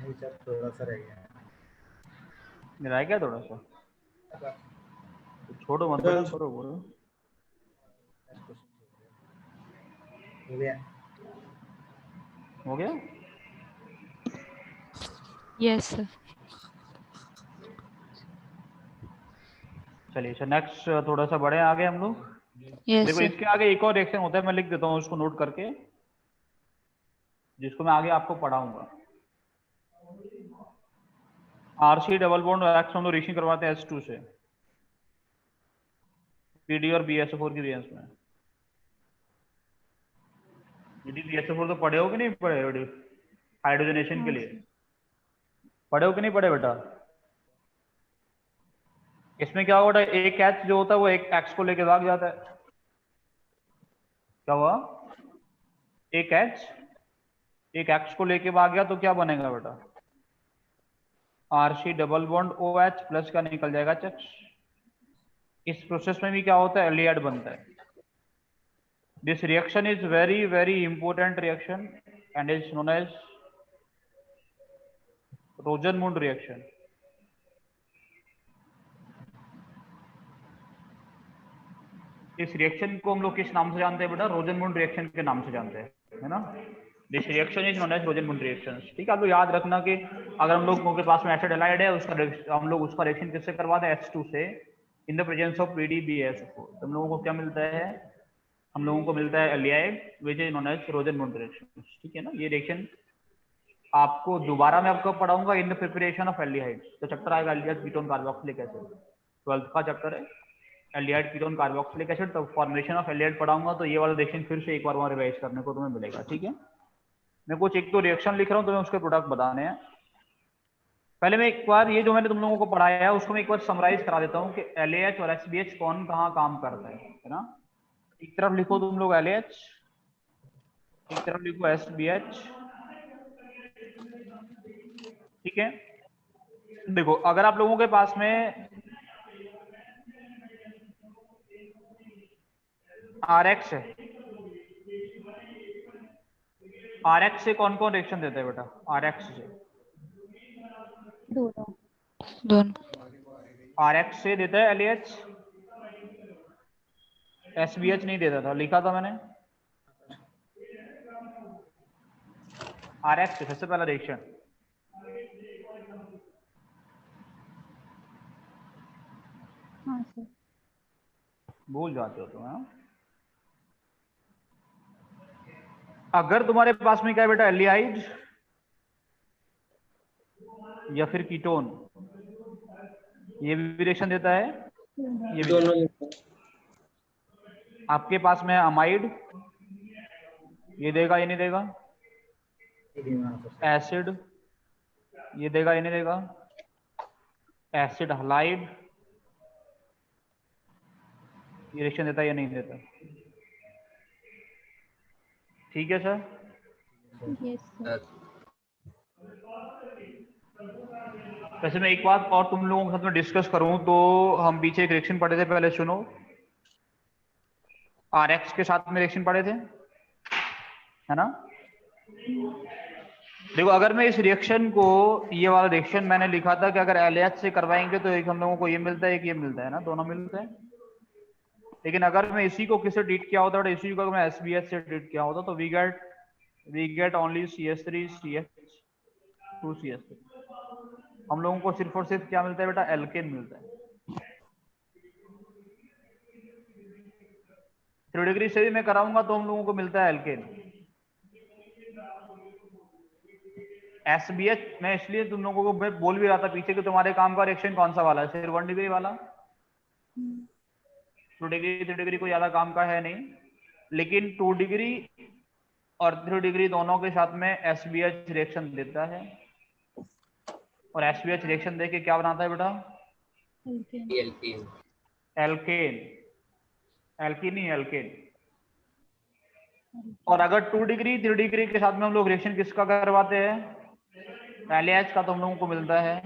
नहीं सर, थोड़ा सा रह गया मेरा है क्या थोड़ा सा? है। तो छोड़ो मत बेटा, करो बोलो। हो गया। हो गया? Yes sir. चलिए सर, नेक्स्ट थोड़ा सा बढ़े आगे हम लोग। यस देखो सर। इसके आगे एक और रिएक्शन होता है, मैं लिख देता हूँ उसको नोट करके, जिसको मैं आगे आपको पढ़ाऊंगा। RC डबल बॉन्ड एक्स हम लोग रिएक्शन करवाते हैं H2 से, PD और BSO4 की रिएक्शन में। PD BSO4 तो पढ़े हो कि नहीं पढ़े? हाइड्रोजनेशन के लिए पढ़े हो कि नहीं पढ़े बेटा? इसमें क्या होगा? एक H जो होता है वो एक X को लेके भाग जाता है। क्या हुआ? एक H एक X को लेके भाग गया तो क्या बनेगा बेटा? RC double bond OH plus का निकल जाएगा HH। इस प्रोसेस में भी क्या होता है? एल्डिहाइड बनता है। This reaction is very very important reaction and is known as Rosenmund reaction. इस रिएक्शन को हम लोग किस नाम से जानते हैं बेटा? रोजनमुंड रिएक्शन के नाम से जानते हैं, है ना? This reaction is known as Rosenmund reaction. ठीक है, आप लोग याद रखना कि अगर हम लोगों के पास में एसिड हैलाइड है, उसका हम लोग उसका रिएक्शन किससे करवाते हैं? H2 से, in the presence of PDBSO4। तो हम लोगों को क्या मिलता है? हम लोगों को मिलता है aldehyde which is known as Rosenmund reaction. ठीक है ना? ये रिएक्शन आपको दोबारा मैं आपको पढ़ाऊंगा in the preparation of aldehyde. तो चैप्टर आएगा aldehyde ketone carboxylic acid, 12th का चैप्टर है एल्डिहाइड कीटोन कार्बोक्सिलिक एसिड। तो फॉर्मेशन ऑफ एल्डिहाइड पढ़ाऊंगा, तो ये वाला रिएक्शन फिर से एक बार वहां रिवाइज करने को तुम्हें मिलेगा। ठीक है, मैं कुछ एक तो रिएक्शन लिख रहा हूँ, तुम्हें उसके प्रोडक्ट बताने हैं। पहले मैं एक बार ये जो मैंने तुम लोगों को पढ़ाया है उसको मैं एक बार समराइज करा देता हूँ कि LAH और SBH कौन कहाँ काम करता है ना? एक तरफ लिखो तुम लोग LAH, एक तरफ लिखो SBH। ठीक है, देखो अगर आप लोगों के पास में RX है, RX से कौन कौन रिएक्शन देता है बेटा? RX से दोनों। RX से देता है LAH, SBH नहीं देता था, लिखा था मैंने। RX के सबसे पहला रिएक्शन हाँ सर। भूल जाते हो तुम, हाँ? अगर तुम्हारे पास में क्या है बेटा, एल्डिहाइड या फिर कीटोन, ये भी रिएक्शन देता है, ये भी दोनों देता है। आपके पास में अमाइड, ये देगा ये नहीं देगा। एसिड, ये देगा ये नहीं देगा। एसिड हलाइड, ये रिएक्शन देता है या नहीं देता। ठीक है सर। Yes sir. वैसे मैं एक बात और तुम लोगों के साथ में डिस्कस करूं तो हम पीछे एक रिएक्शन पढ़े थे, पहले सुनो। RX के साथ में रिएक्शन पढ़े थे, है ना? देखो अगर मैं इस रिएक्शन को, ये वाला रिएक्शन मैंने लिखा था कि अगर LH से करवाएंगे तो एक हम लोगों को ये मिलता है, एक ये मिलता है ना, दोनों मिलते हैं। लेकिन अगर मैं इसी को किससे ट्रीट किया होता, इसी को अगर मैं SBH से ट्रीट किया होता तो we get only CH3 CH2 CH3। हम लोगों को सिर्फ और सिर्फ क्या मिलता है बेटा, एल्केन मिलता है। 3 डिग्री से भी मैं कराऊंगा तो हम लोगों को मिलता है एल्केन। SBH मैं इसलिए तुम लोगों को मैं बोल भी रहा था पीछे कि तुम्हारे काम का रिएक्शन कौन सा वाला है, सिर्फ 1 डिग्री वाला। 2 डिग्री 3 डिग्री कोई ज्यादा काम का है नहीं, लेकिन 2 डिग्री और 3 डिग्री दोनों के साथ में SBH रिएक्शन देता है। और SBH रिएक्शन देके क्या बनाता है बेटा, एल्कीन। एल्केन। एल्कीन ही एल्केन। और अगर 2 डिग्री 3 डिग्री के साथ में हम लोग रिएक्शन किसका करवाते हैं, LH का, तो हम लोगों को मिलता है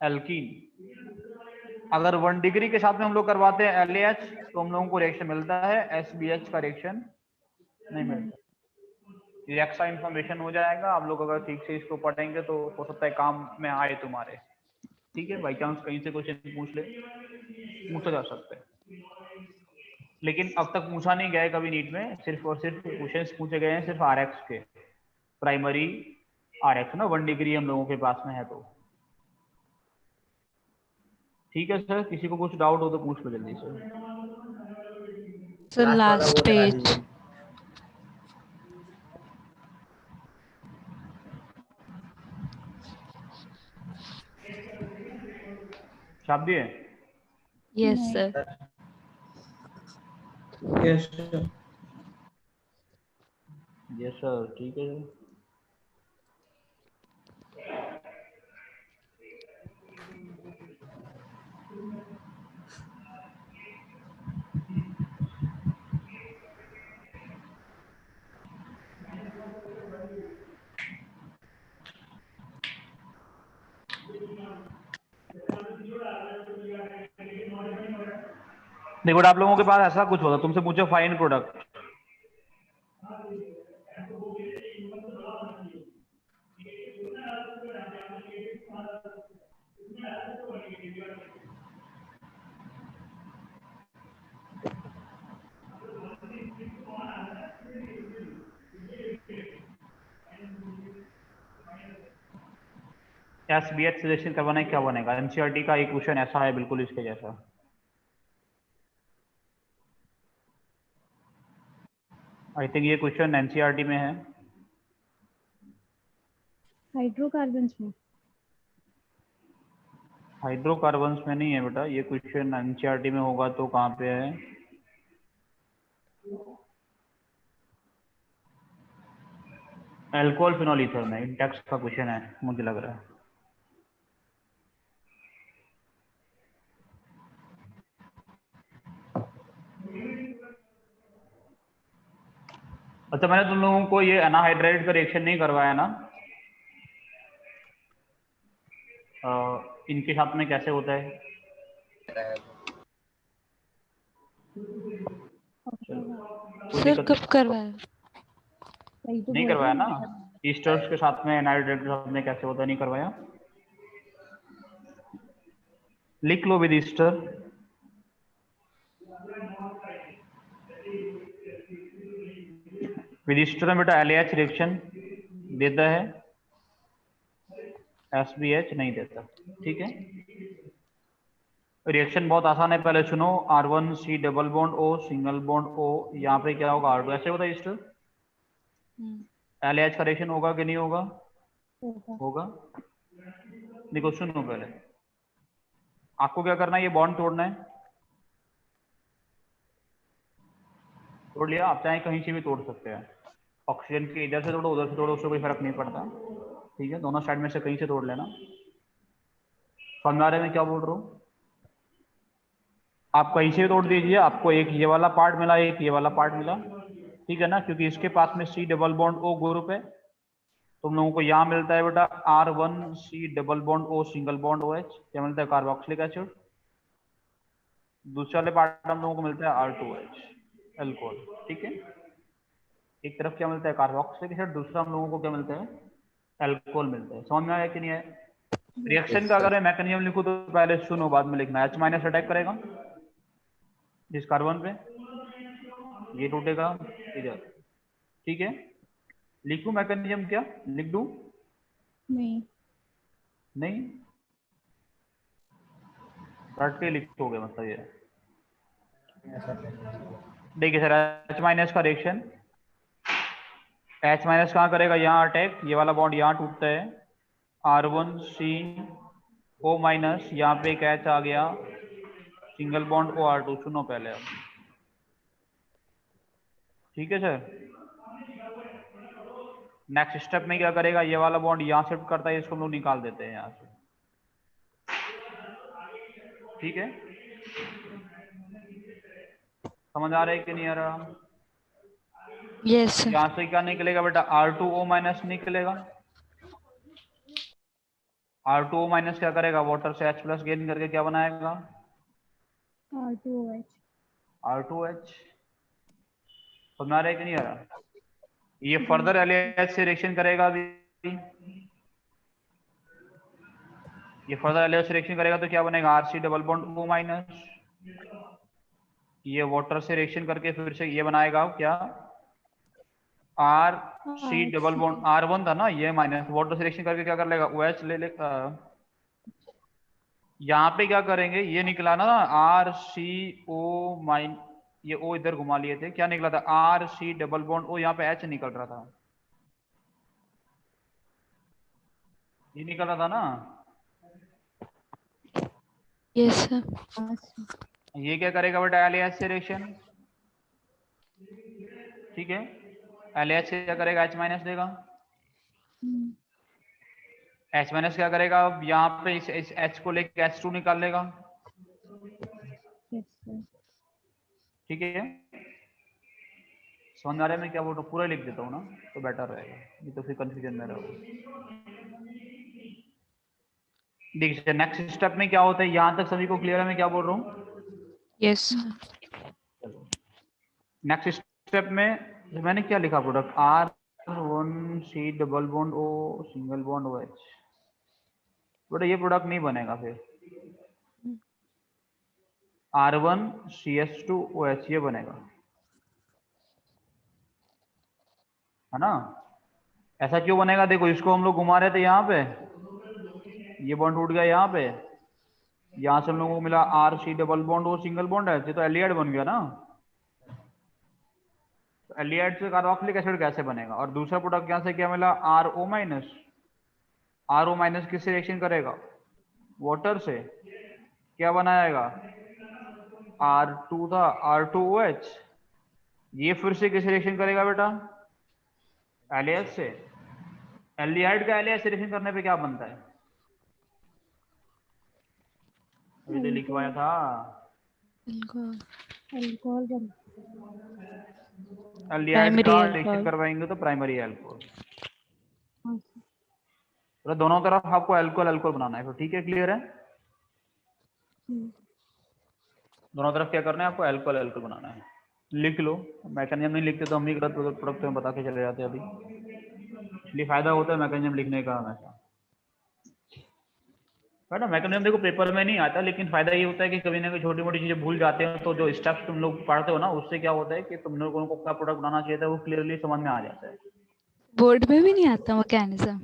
एल्कीन। अगर 1 डिग्री के साथ में हम लोग करवाते हैं LH तो हम लोगों को रिएक्शन मिलता है, SBH का रिएक्शन नहीं मिलता। ये एक्स्ट्रा इंफॉर्मेशन हो जाएगा, आप लोग अगर ठीक से इसको पढ़ेंगे तो हो सकता है काम में आए तुम्हारे। ठीक है, बाई चांस कहीं से क्वेश्चन पूछा जा सकता है, लेकिन अब तक पूछा नहीं गया कभी नीट में। सिर्फ और सिर्फ क्वेश्चंस पूछे गए हैं सिर्फ RX के, प्राइमरी RX ना, 1 डिग्री हम लोगों के पास में है तो। ठीक है सर, किसी को कुछ डाउट हो तो पूछ लो जल्दी से। Sir last page. छाप दिए? Yes sir. Yes sir. Yes sir, ठीक है। देखो आप लोगों के पास ऐसा कुछ होता, तुमसे पूछो फाइन प्रोडक्ट, SBH सिलेक्शन करवाना है, क्या बनेगा? NCERT का एक क्वेश्चन ऐसा है बिल्कुल इसके जैसा। आई थिंक ये क्वेश्चन NCERT में है। हाइड्रोकार्बन्स में? हाइड्रोकार्बन्स में नहीं है बेटा, ये क्वेश्चन NCERT में होगा तो कहाँ पे है? अल्कोहल फिनोल ईथर में, इंटेक्स का क्वेश्चन है मुझे लग रहा है। अच्छा, मैंने तुम लोगों को ये एनाहाइड्राइड का रिएक्शन नहीं करवाया ना? इनके साथ में कैसे होता है? सर कब करवाया? नहीं करवाया ना? ईस्टर्स के साथ में, एनाहाइड्राइड के साथ में कैसे होता है, नहीं करवाया? लिख लो विद ईस्टर। विद ईस्टर में बेटा LH रिएक्शन देता है, SBH नहीं देता। ठीक है, रिएक्शन बहुत आसान है, पहले सुनो। R1C double bond O single bond O, यहाँ पे क्या होगा R2, ऐसे होता है इस LH का रिएक्शन होगा कि नहीं होगा? होगा। देखो सुनो, पहले आपको क्या करना है, ये बॉन्ड तोड़ना है। तोड़ लिया, आप चाहे कहीं से भी तोड़ सकते हैं, ऑक्सीजन के इधर से तोड़ो उधर से तोड़ो, उससे कोई फर्क नहीं पड़ता। ठीक है, दोनों साइड में से कहीं से तोड़ लेना। समझ आ रहे में क्या बोल रहा हूँ? आप कहीं से भी तोड़ दीजिए, आपको एक ये वाला पार्ट मिला, एक ये वाला पार्ट मिला। ठीक है ना, क्योंकि इसके पास में C double bond O group है। तुम लोगों को यहाँ मिलता है बेटा R1C double bond O single bond OH, क्या मिलता है कार्बोक्सिलिक एसिड। दूसरे वाले पार्ट हम लोगों को मिलता है R2H अल्कोहल। ठीक है, एक तरफ क्या मिलता है कार्बोक्सिलिक एसिड, दूसरा हम लोगों को क्या मिलता है अल्कोहल मिलता है। समझ में आया कि नहीं आया? रिएक्शन का अगर मैं मैकेनिज्म लिखूं तो पहले सुनो, बाद में लिखना। H माइनस अटैक करेगा इस कार्बन पे, ये टूटेगा इधर। ठीक है, लिखूं मैकेनिज्म, क्या लिख दूं? नहीं, नहीं, रट के लिखोगे मतलब ये। देखिए सर, H माइनस का रिएक्शन, H माइनस कहाँ करेगा? यहाँ अटैक, ये वाला बॉन्ड यहाँ टूटता है, R1CO माइनस, यहाँ पे एक H आ गया, सिंगल बॉन्ड OR2। सुनो पहले अब, ठीक है सर। नेक्स्ट स्टेप में क्या करेगा, ये वाला बॉन्ड यहाँ शिफ्ट करता है, इसको हम लोग निकाल देते हैं यहाँ से। ठीक है, समझ आ रहा है कि नहीं आ रहा? Yes sir. यहाँ से क्या निकलेगा बेटा? R2O माइनस निकलेगा। R2O माइनस क्या करेगा? वाटर से H प्लस गेन करके क्या बनाएगा? R2OH। R2H। समझ आ रहा है कि नहीं आ रहा? ये फर्दर LH से रिएक्शन करेगा भी, ये फर्दर LH से रिएक्शन करेगा तो क्या बनेगा? RC double bond O minus, ये वाटर से रिएक्शन करके फिर से ये बनाएगा क्या? RC डबल बॉन्ड, R1 था ना ये, माइनस वाटर से रिएक्शन करके क्या कर लेगा? OH ले लेगा। यहाँ पे क्या करेंगे, ये निकला ना RCO माइन, ये O इधर घुमा लिए थे, क्या निकला था? RC डबल बॉन्ड O, यहाँ पे H निकल रहा था, ये निकल रहा था ना। Yes sir. ये क्या करेगा बेटा? LH से रिएक्शन। ठीक है, LH से क्या करेगा? H माइनस देगा। H माइनस क्या करेगा? अब यहाँ पे इस H को लेके H2 निकाल लेगा। ठीक है, समझ आ रहा है मैं क्या बोल रहा हूँ? पूरा लिख देता हूँ ना तो बेटर रहेगा, ये तो फिर कंफ्यूजन में रहोगे। देखिए नेक्स्ट स्टेप में क्या होता है, यहाँ तक सभी को क्लियर है मैं क्या बोल रहा हूँ? Yes sir. नेक्स्ट स्टेप में मैंने क्या लिखा? Product R1C double bond O single bond OH। बेटा ये प्रोडक्ट नहीं बनेगा, फिर R1CH2OH ये बनेगा, है ना? ऐसा क्यों बनेगा? देखो इसको हम लोग घुमा रहे थे, यहाँ पे ये बॉन्ड टूट गया, यहाँ पे, यहाँ से हम लोगों को मिला RC double bond O single bond है, तो एल्डिहाइड बन गया ना। तो एल्डिहाइड से कार्बोक्सिलिक एसिड कैसे बनेगा? और दूसरा प्रोडक्ट यहाँ से क्या मिला? RO minus. RO माइनस किससे रिएक्शन करेगा? वाटर से, क्या बनाएगा? R2 था, R2OH, ये फिर से किससे रिएक्शन करेगा बेटा? LH से। एल्डिहाइड का LH से रिएक्शन करने पे क्या बनता है? अभी तो लिखवाया था, अल्कोहल एल्डिहाइड का Primary रिएक्शन alcohol। करवाएंगे तो प्राइमरी अल्कोहल। तो दोनों तरफ आपको अल्कोहल अल्कोहल बनाना है, ठीक है, क्लियर है? दोनों तरफ क्या करना है आपको? अल्कोहल अल्कोहल बनाना है। लिख लो, मैकेनिज्म नहीं लिखते तो हम भी गलत प्रोडक्ट में बता के चले जाते हैं अभी, इसलिए फायदा होता है मैकेनिज्म लिखने का हमेशा, है ना? मैकेनिज्म देखो पेपर में नहीं आता, लेकिन फायदा ये होता है कि कभी ना कभी छोटी मोटी चीजें भूल जाते हो तो जो स्टेप्स तुम लोग पढ़ते हो ना, उससे क्या होता है कि तुम लोगों को क्या प्रोडक्ट बनाना चाहिए था वो क्लियरली समझ में आ जाता है। बोर्ड में भी नहीं आता मैकेनिज्म?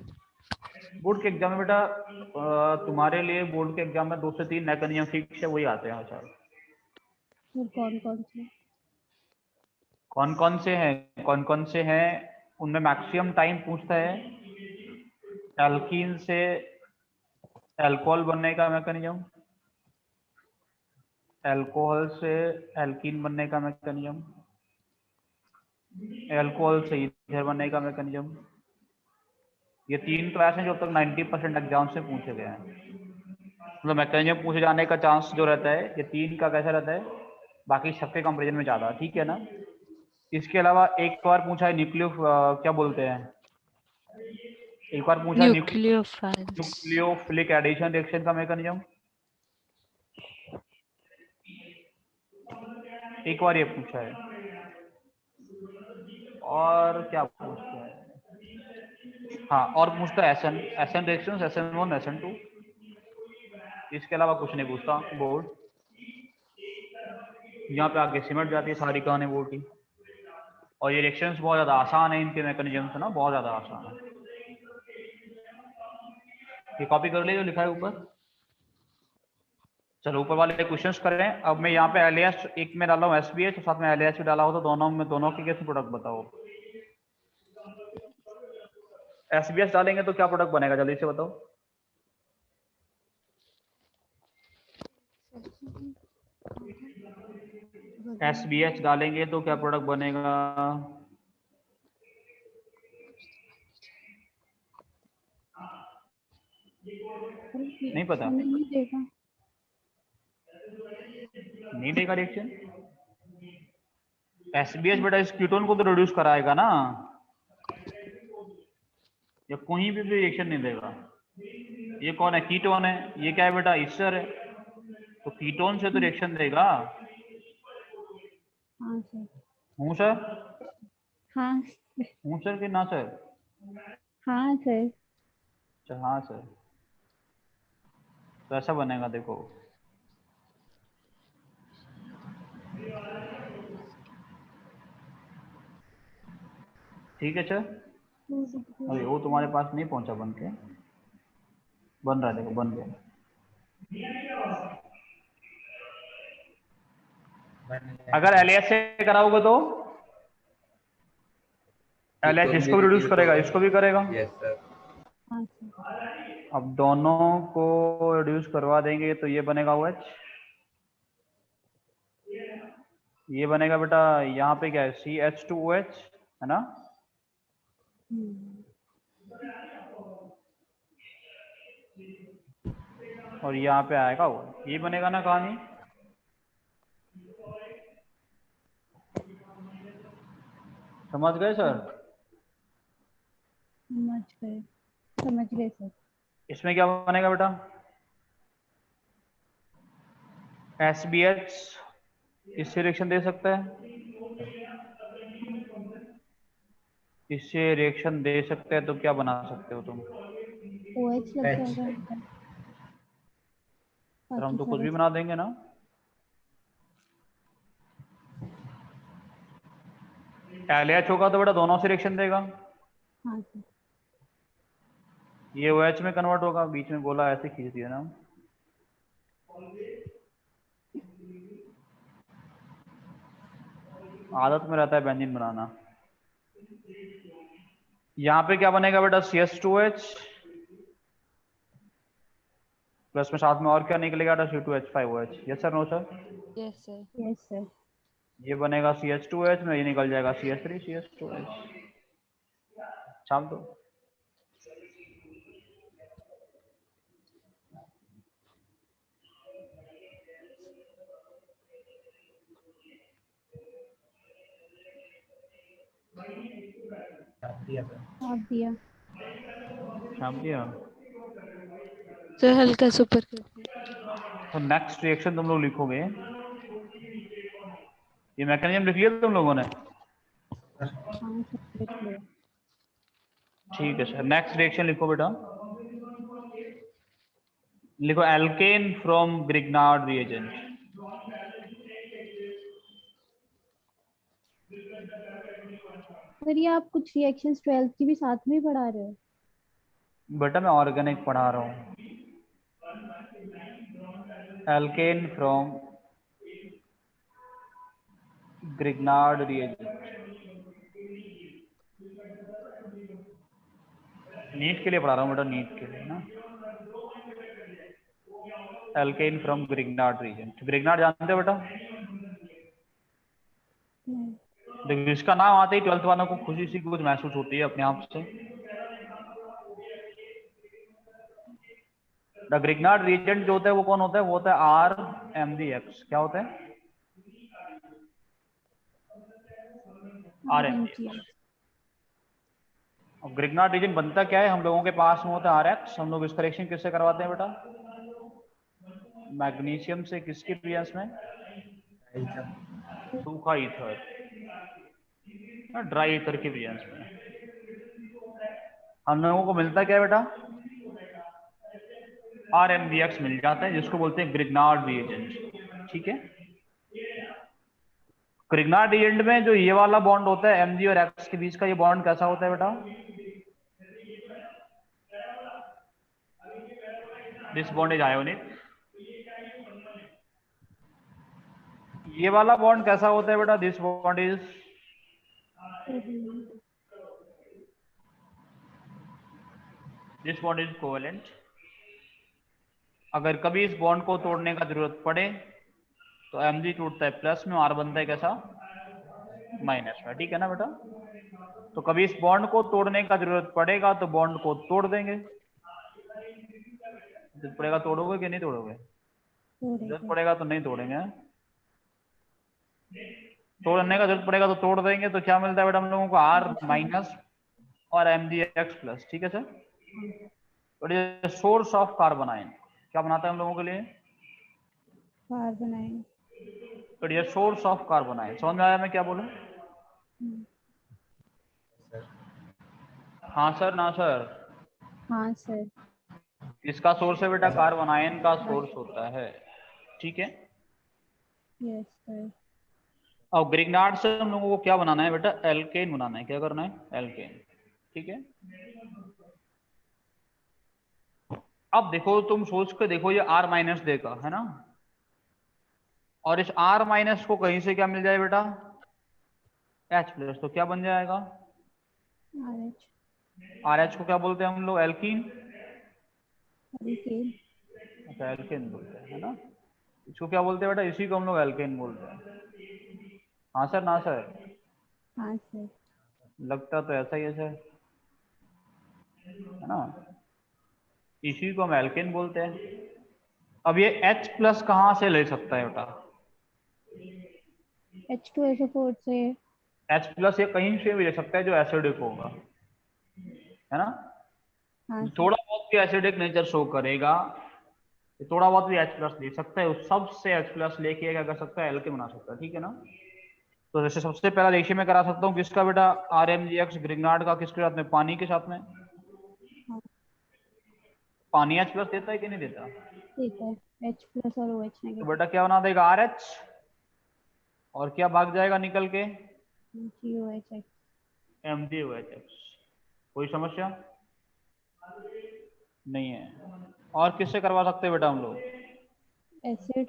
बोर्ड के एग्जाम में बेटा तुम्हारे लिए बोर्ड के एग्जाम में 2 से 3 नए नियम फिक्स है, वही आते हैं सर। और कौन कौन से हैं उनमें मैक्सिमम टाइम पूछता है एल्कीन से अल्कोहल बनने का मैकेनिज्म, अल्कोहल से एल्कीन बनने का मैकेनिज्म, अल्कोहल से ईथर बनने का मैकेनिज्म। ये 3 क्लास हैं जो अब तक 90% एग्जाम से पूछे गए हैं। मतलब मैकेनिज्म पूछे जाने का चांस जो रहता है ये 3 का कैसा रहता है, बाकी सबके कंपेरिजन में ज्यादा, ठीक है ना। इसके अलावा एक बार पूछा है क्या बोलते हैं, एक बार पूछा है न्यूक्लियोफाइल्स। न्यूक्लियोफिलिक एडिशन रिएक्शन का मैकेनिज्म, एक बार ये पूछा है। और क्या पूछता है, हाँ और पूछता है एसएन रिएक्शन, SN1 SN2। इसके अलावा कुछ नहीं पूछता बोर्ड। यहाँ पे आके सिमट जाती है सारी कहानी बोर्ड की। और ये रिएक्शंस बहुत ज्यादा आसान है, इनके मैकेनिज्म ना बहुत ज्यादा आसान है। ये कॉपी कर ले जो लिखा है ऊपर। चलो ऊपर वाले क्वेश्चंस कर रहे हैं। अब मैं यहाँ पे एलियास एक में डाला हूँ SBH और साथ में एलियास भी डाला हो, तो दोनों के कैसे प्रोडक्ट बताओ। SBH डालेंगे तो क्या प्रोडक्ट बनेगा, जल्दी से बताओ। SBH डालेंगे तो क्या प्रोडक्ट बनेगा, नहीं पता, नहीं देगा। नहीं देगा रिएक्शन। SBH बेटा इस कीटोन को तो रिड्यूस कराएगा ना, या कोई भी रिएक्शन नहीं देगा। ये कौन है, कीटोन है। ये क्या है बेटा, ईस्टर है, तो कीटोन से तो रिएक्शन देगा। हाँ सर। हूँ सर, हाँ हूँ सर कि ना सर। हाँ सर। अच्छा हाँ सर, तो ऐसा बनेगा देखो। ठीक है सर, अरे वो तुम्हारे पास नहीं पहुंचा बन के, बन रहा है देखो, बन गया। अगर एलियस से कराओगे तो एलियस इसको भी रिड्यूस करेगा, इसको भी करेगा। Yes sir. हाँ सर। अब दोनों को रिड्यूस करवा देंगे तो ये बनेगा OH, ये बनेगा बेटा यहाँ पे क्या है CH2OH है ना। और यहाँ पे आएगा वो, ये बनेगा ना कहानी। समझ गए सर। समझ गए सर। इसमें क्या बनेगा बेटा, SBH इससे रिएक्शन दे सकता है, इससे रिएक्शन दे सकते हैं, तो क्या बना सकते हो तुम। OH लग जाएगा। सर हम तो कुछ भी बना देंगे ना। LH होगा तो बेटा दोनों से रिएक्शन देगा। हाँ सर। ये OH में कन्वर्ट होगा, बीच में गोला ऐसे खींच दिया ना। आदत में रहता है बेंजीन बनाना। यहाँ पे क्या बनेगा बेटा CH2H प्लस में साथ में और क्या निकलेगा बेटा C2H5OH। Yes sir, no sir. Yes sir. Yes sir. ये बनेगा CH2H में, ये निकल जाएगा CH3 CH2H। छाप दो। आप दिया। छाप दिया। सर हल्का सुपर कर दिया। तो नेक्स्ट रिएक्शन तुम लोग लिखोगे, ये मैकेनिज्म लिख लिया तुम लोगों ने। हाँ सर लिख लिया। ठीक है सर, नेक्स्ट रिएक्शन लिखो बेटा। लिखो alkane from Grignard reagent. Sir ये आप कुछ रिएक्शंस 12th की भी साथ में ही पढ़ा रहे हो? बेटा मैं ऑर्गेनिक पढ़ा रहा हूँ। Alkane from Grignard reagent. NEET के लिए पढ़ा रहा हूँ बेटा, नीट के लिए ना। Alkane from Grignard reagent. Grignard जानते हो बेटा? नहीं। देखो इसका नाम आते ही 12th वालों को खुशी सी कुछ महसूस होती है अपने आप से। द ग्रिग्नार्ड रिएजेंट जो होता है वो कौन होता है? वो होता है RMDX। क्या होता है? RMDX। अब ग्रिग्नार्ड रिएजेंट बनता क्या है? हम लोगों के पास में होता है RX। हम लोग इसका रिएक्शन किससे करवाते हैं बेटा? मैग्नीशियम से। किसके रिएक्शन में? सूखा ईथर, ड्राई ईथर के रिएक्शन में हम लोगों को मिलता क्या है बेटा? RMDX मिल जाता है, जिसको बोलते हैं ग्रिग्नार्ड रिएजेंट। ठीक है। ग्रिग्नार्ड रिएजेंट में जो ये वाला बॉन्ड होता है Mg और X के बीच का, ये बॉन्ड कैसा होता है बेटा? This bond is ionic. ये वाला बॉन्ड कैसा होता है बेटा? This bond is covalent. अगर कभी इस बॉन्ड को तोड़ने का जरूरत पड़े तो Mg टूटता है प्लस में, R बनता है कैसा? माइनस में। ठीक है ना बेटा? तो कभी इस बॉन्ड को तोड़ने का जरूरत पड़ेगा तो बॉन्ड को तोड़ देंगे। जरूरत पड़ेगा तोड़ोगे कि नहीं तोड़ोगे? जरूरत पड़ेगा तो नहीं तोड़ेंगे। तोड़ने का जरूरत पड़ेगा तो तोड़ देंगे। तो क्या मिलता है बेटा हम लोगों को? R माइनस और MgX प्लस। ठीक है सर। तो सोर्स ऑफ कार्बोनाइन क्या बनाता है हम लोगों के लिए? कार्बोनाइन। तो ये सोर्स ऑफ कार्बोनाइन। समझ में आया मैं क्या बोलूं? हाँ सर, ना सर? हाँ सर। इसका सोर्स है बेटा, कार्बोनाइन का सोर्स होता है। ठीक है। Yes sir. अब ग्रिग्नार्ड से हम लोगों को क्या बनाना है बेटा? एल्केन बनाना है। क्या करना है? एल्केन। ठीक है। अब देखो, तुम सोच के देखो, ये R माइनस देगा, है ना? और इस R माइनस को कहीं से क्या मिल जाए बेटा? H plus. तो क्या बन जाएगा? RH। RH को क्या बोलते हैं हम लोग? एल्कीन। एल्केन। अच्छा, एल्केन बोलते हैं, है ना? इसको क्या बोलते हैं बेटा? इसी को हम लोग एल्केन बोलते हैं। हाँ सर, ना सर? हाँ सर। लगता तो ऐसा ही है सर, है ना? इसी को हम एल्केन बोलते हैं। अब ये H प्लस कहाँ से ले सकता है बेटा? H2SO4 से। H प्लस ये कहीं से भी ले सकता है जो एसिडिक होगा, है ना? हाँ सर। थोड़ा बहुत भी एसिडिक नेचर शो करेगा, थोड़ा बहुत भी H प्लस ले सकता है। उस सबसे H प्लस लेके क्या कर सकता है? एल्केन बना सकता है। ठीक है ना? तो जैसे सबसे पहला रेशियो में करा सकता हूँ किसका बेटा? RMGX ग्रिग्नार्ड का। किसके साथ में? पानी के साथ में। हाँ। पानी H प्लस देता है कि नहीं देता? ठीक है। H प्लस और OH तो नेगेटिव। बेटा क्या बना देगा? RH। और क्या भाग जाएगा निकल के? MgOH। MgOH। कोई समस्या नहीं है। और किससे करवा सकते हैं बेटा हम लोग? एसिड।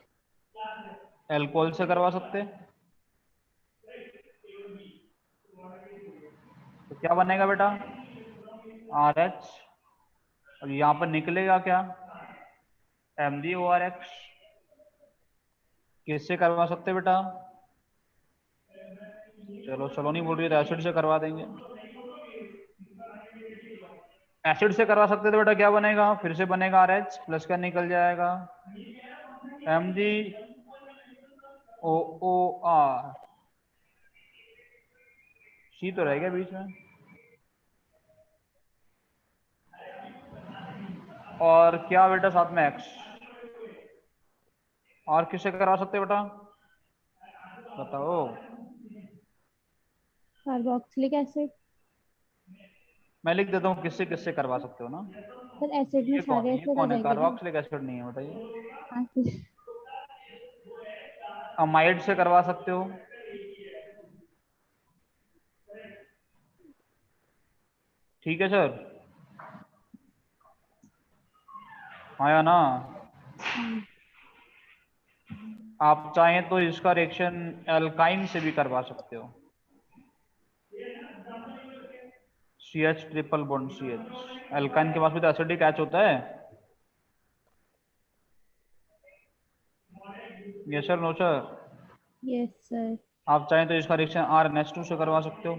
एल्कोहल से करवा सकते हैं। तो क्या बनेगा बेटा? RH। और यहाँ पर निकलेगा क्या? MgORX। किससे करवा सकते हैं बेटा? चलो चलो नहीं बोल रही तो एसिड से करवा देंगे। एसिड से करवा सकते थे बेटा, क्या बनेगा? फिर से बनेगा RH प्लस का निकल जाएगा MgOOR। C तो रहेगा बीच में। और क्या बेटा साथ में X। और किससे करवा सकते हैं बेटा? बताओ। Carboxylic acid. मैं लिख देता हूँ किससे किससे करवा सकते हो ना। सर एसिड में ये सारे ये एसिड आ कौन है? जाएंगे ना? कार्बोक्सिलिक एसिड नहीं है बेटा ये। हाँ सर। अमाइड से करवा सकते हो। ठीक है सर, आया ना? हाँ, आप चाहें तो इसका रिएक्शन एल्काइन से भी करवा सकते हो। CH triple bond CH, alkyne के पास भी तो एसिडिक H होता है। Yes sir, no sir? Yes sir. आप चाहें तो इसका रिएक्शन RNH2 से करवा सकते हो।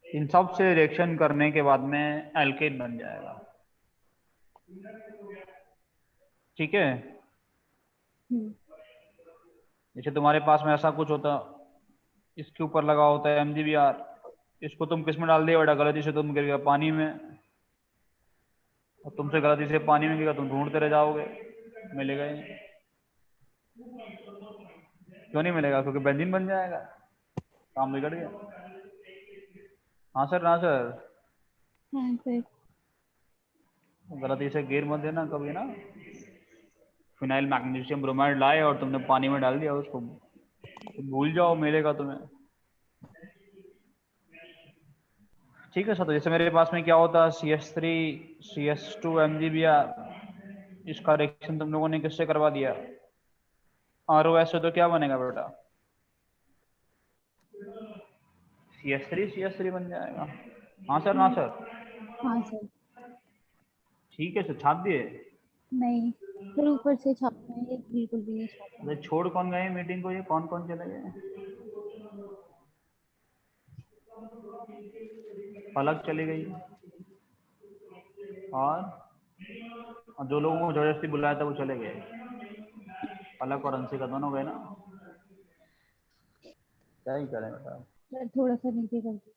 इन सब से रिएक्शन करने के बाद में एल्केन बन जाएगा। ठीक है, जैसे तुम्हारे पास में ऐसा कुछ होता, इसके ऊपर लगा होता है MgBr, इसको तुम किस में डाल दिया बेटा, गलती से तुम गिर गया पानी में, और तुमसे गलती से पानी में गिरा, तुम ढूंढते रह जाओगे, मिलेगा ही नहीं। क्यों नहीं मिलेगा? क्योंकि बेंजीन बन जाएगा, काम बिगड़ गया। हाँ सर, ना सर? हाँ सर। गलती से गिर मत देना कभी ना, फिनाइल मैग्नीशियम ब्रोमाइड लाए और तुमने पानी में डाल दिया उसको, तो भूल जाओ, मिलेगा तुम्हें। ठीक है सर, तो जैसे मेरे पास में क्या होता है, CH3 CH2 MgBr, इसका रिएक्शन तुम लोगों ने किससे करवा दिया? ROS से, तो क्या बनेगा बेटा? CH3 बन जाएगा। हाँ सर, ना सर? हाँ सर। ठीक है सर, छाप दिए? नहीं सर, ऊपर से छापना है, ये बिल्कुल भी नहीं छापना। अरे छोड़ कौन गए मीटिंग को, ये कौन कौन चले गए? पलक चली गई, और जो लोगों को जबरदस्ती बुलाया था वो चले गए। पलक और अंशिका दोनों गए ना, क्या ही करें बेटा। सर थोड़ा सा नीचे कर दीजिए।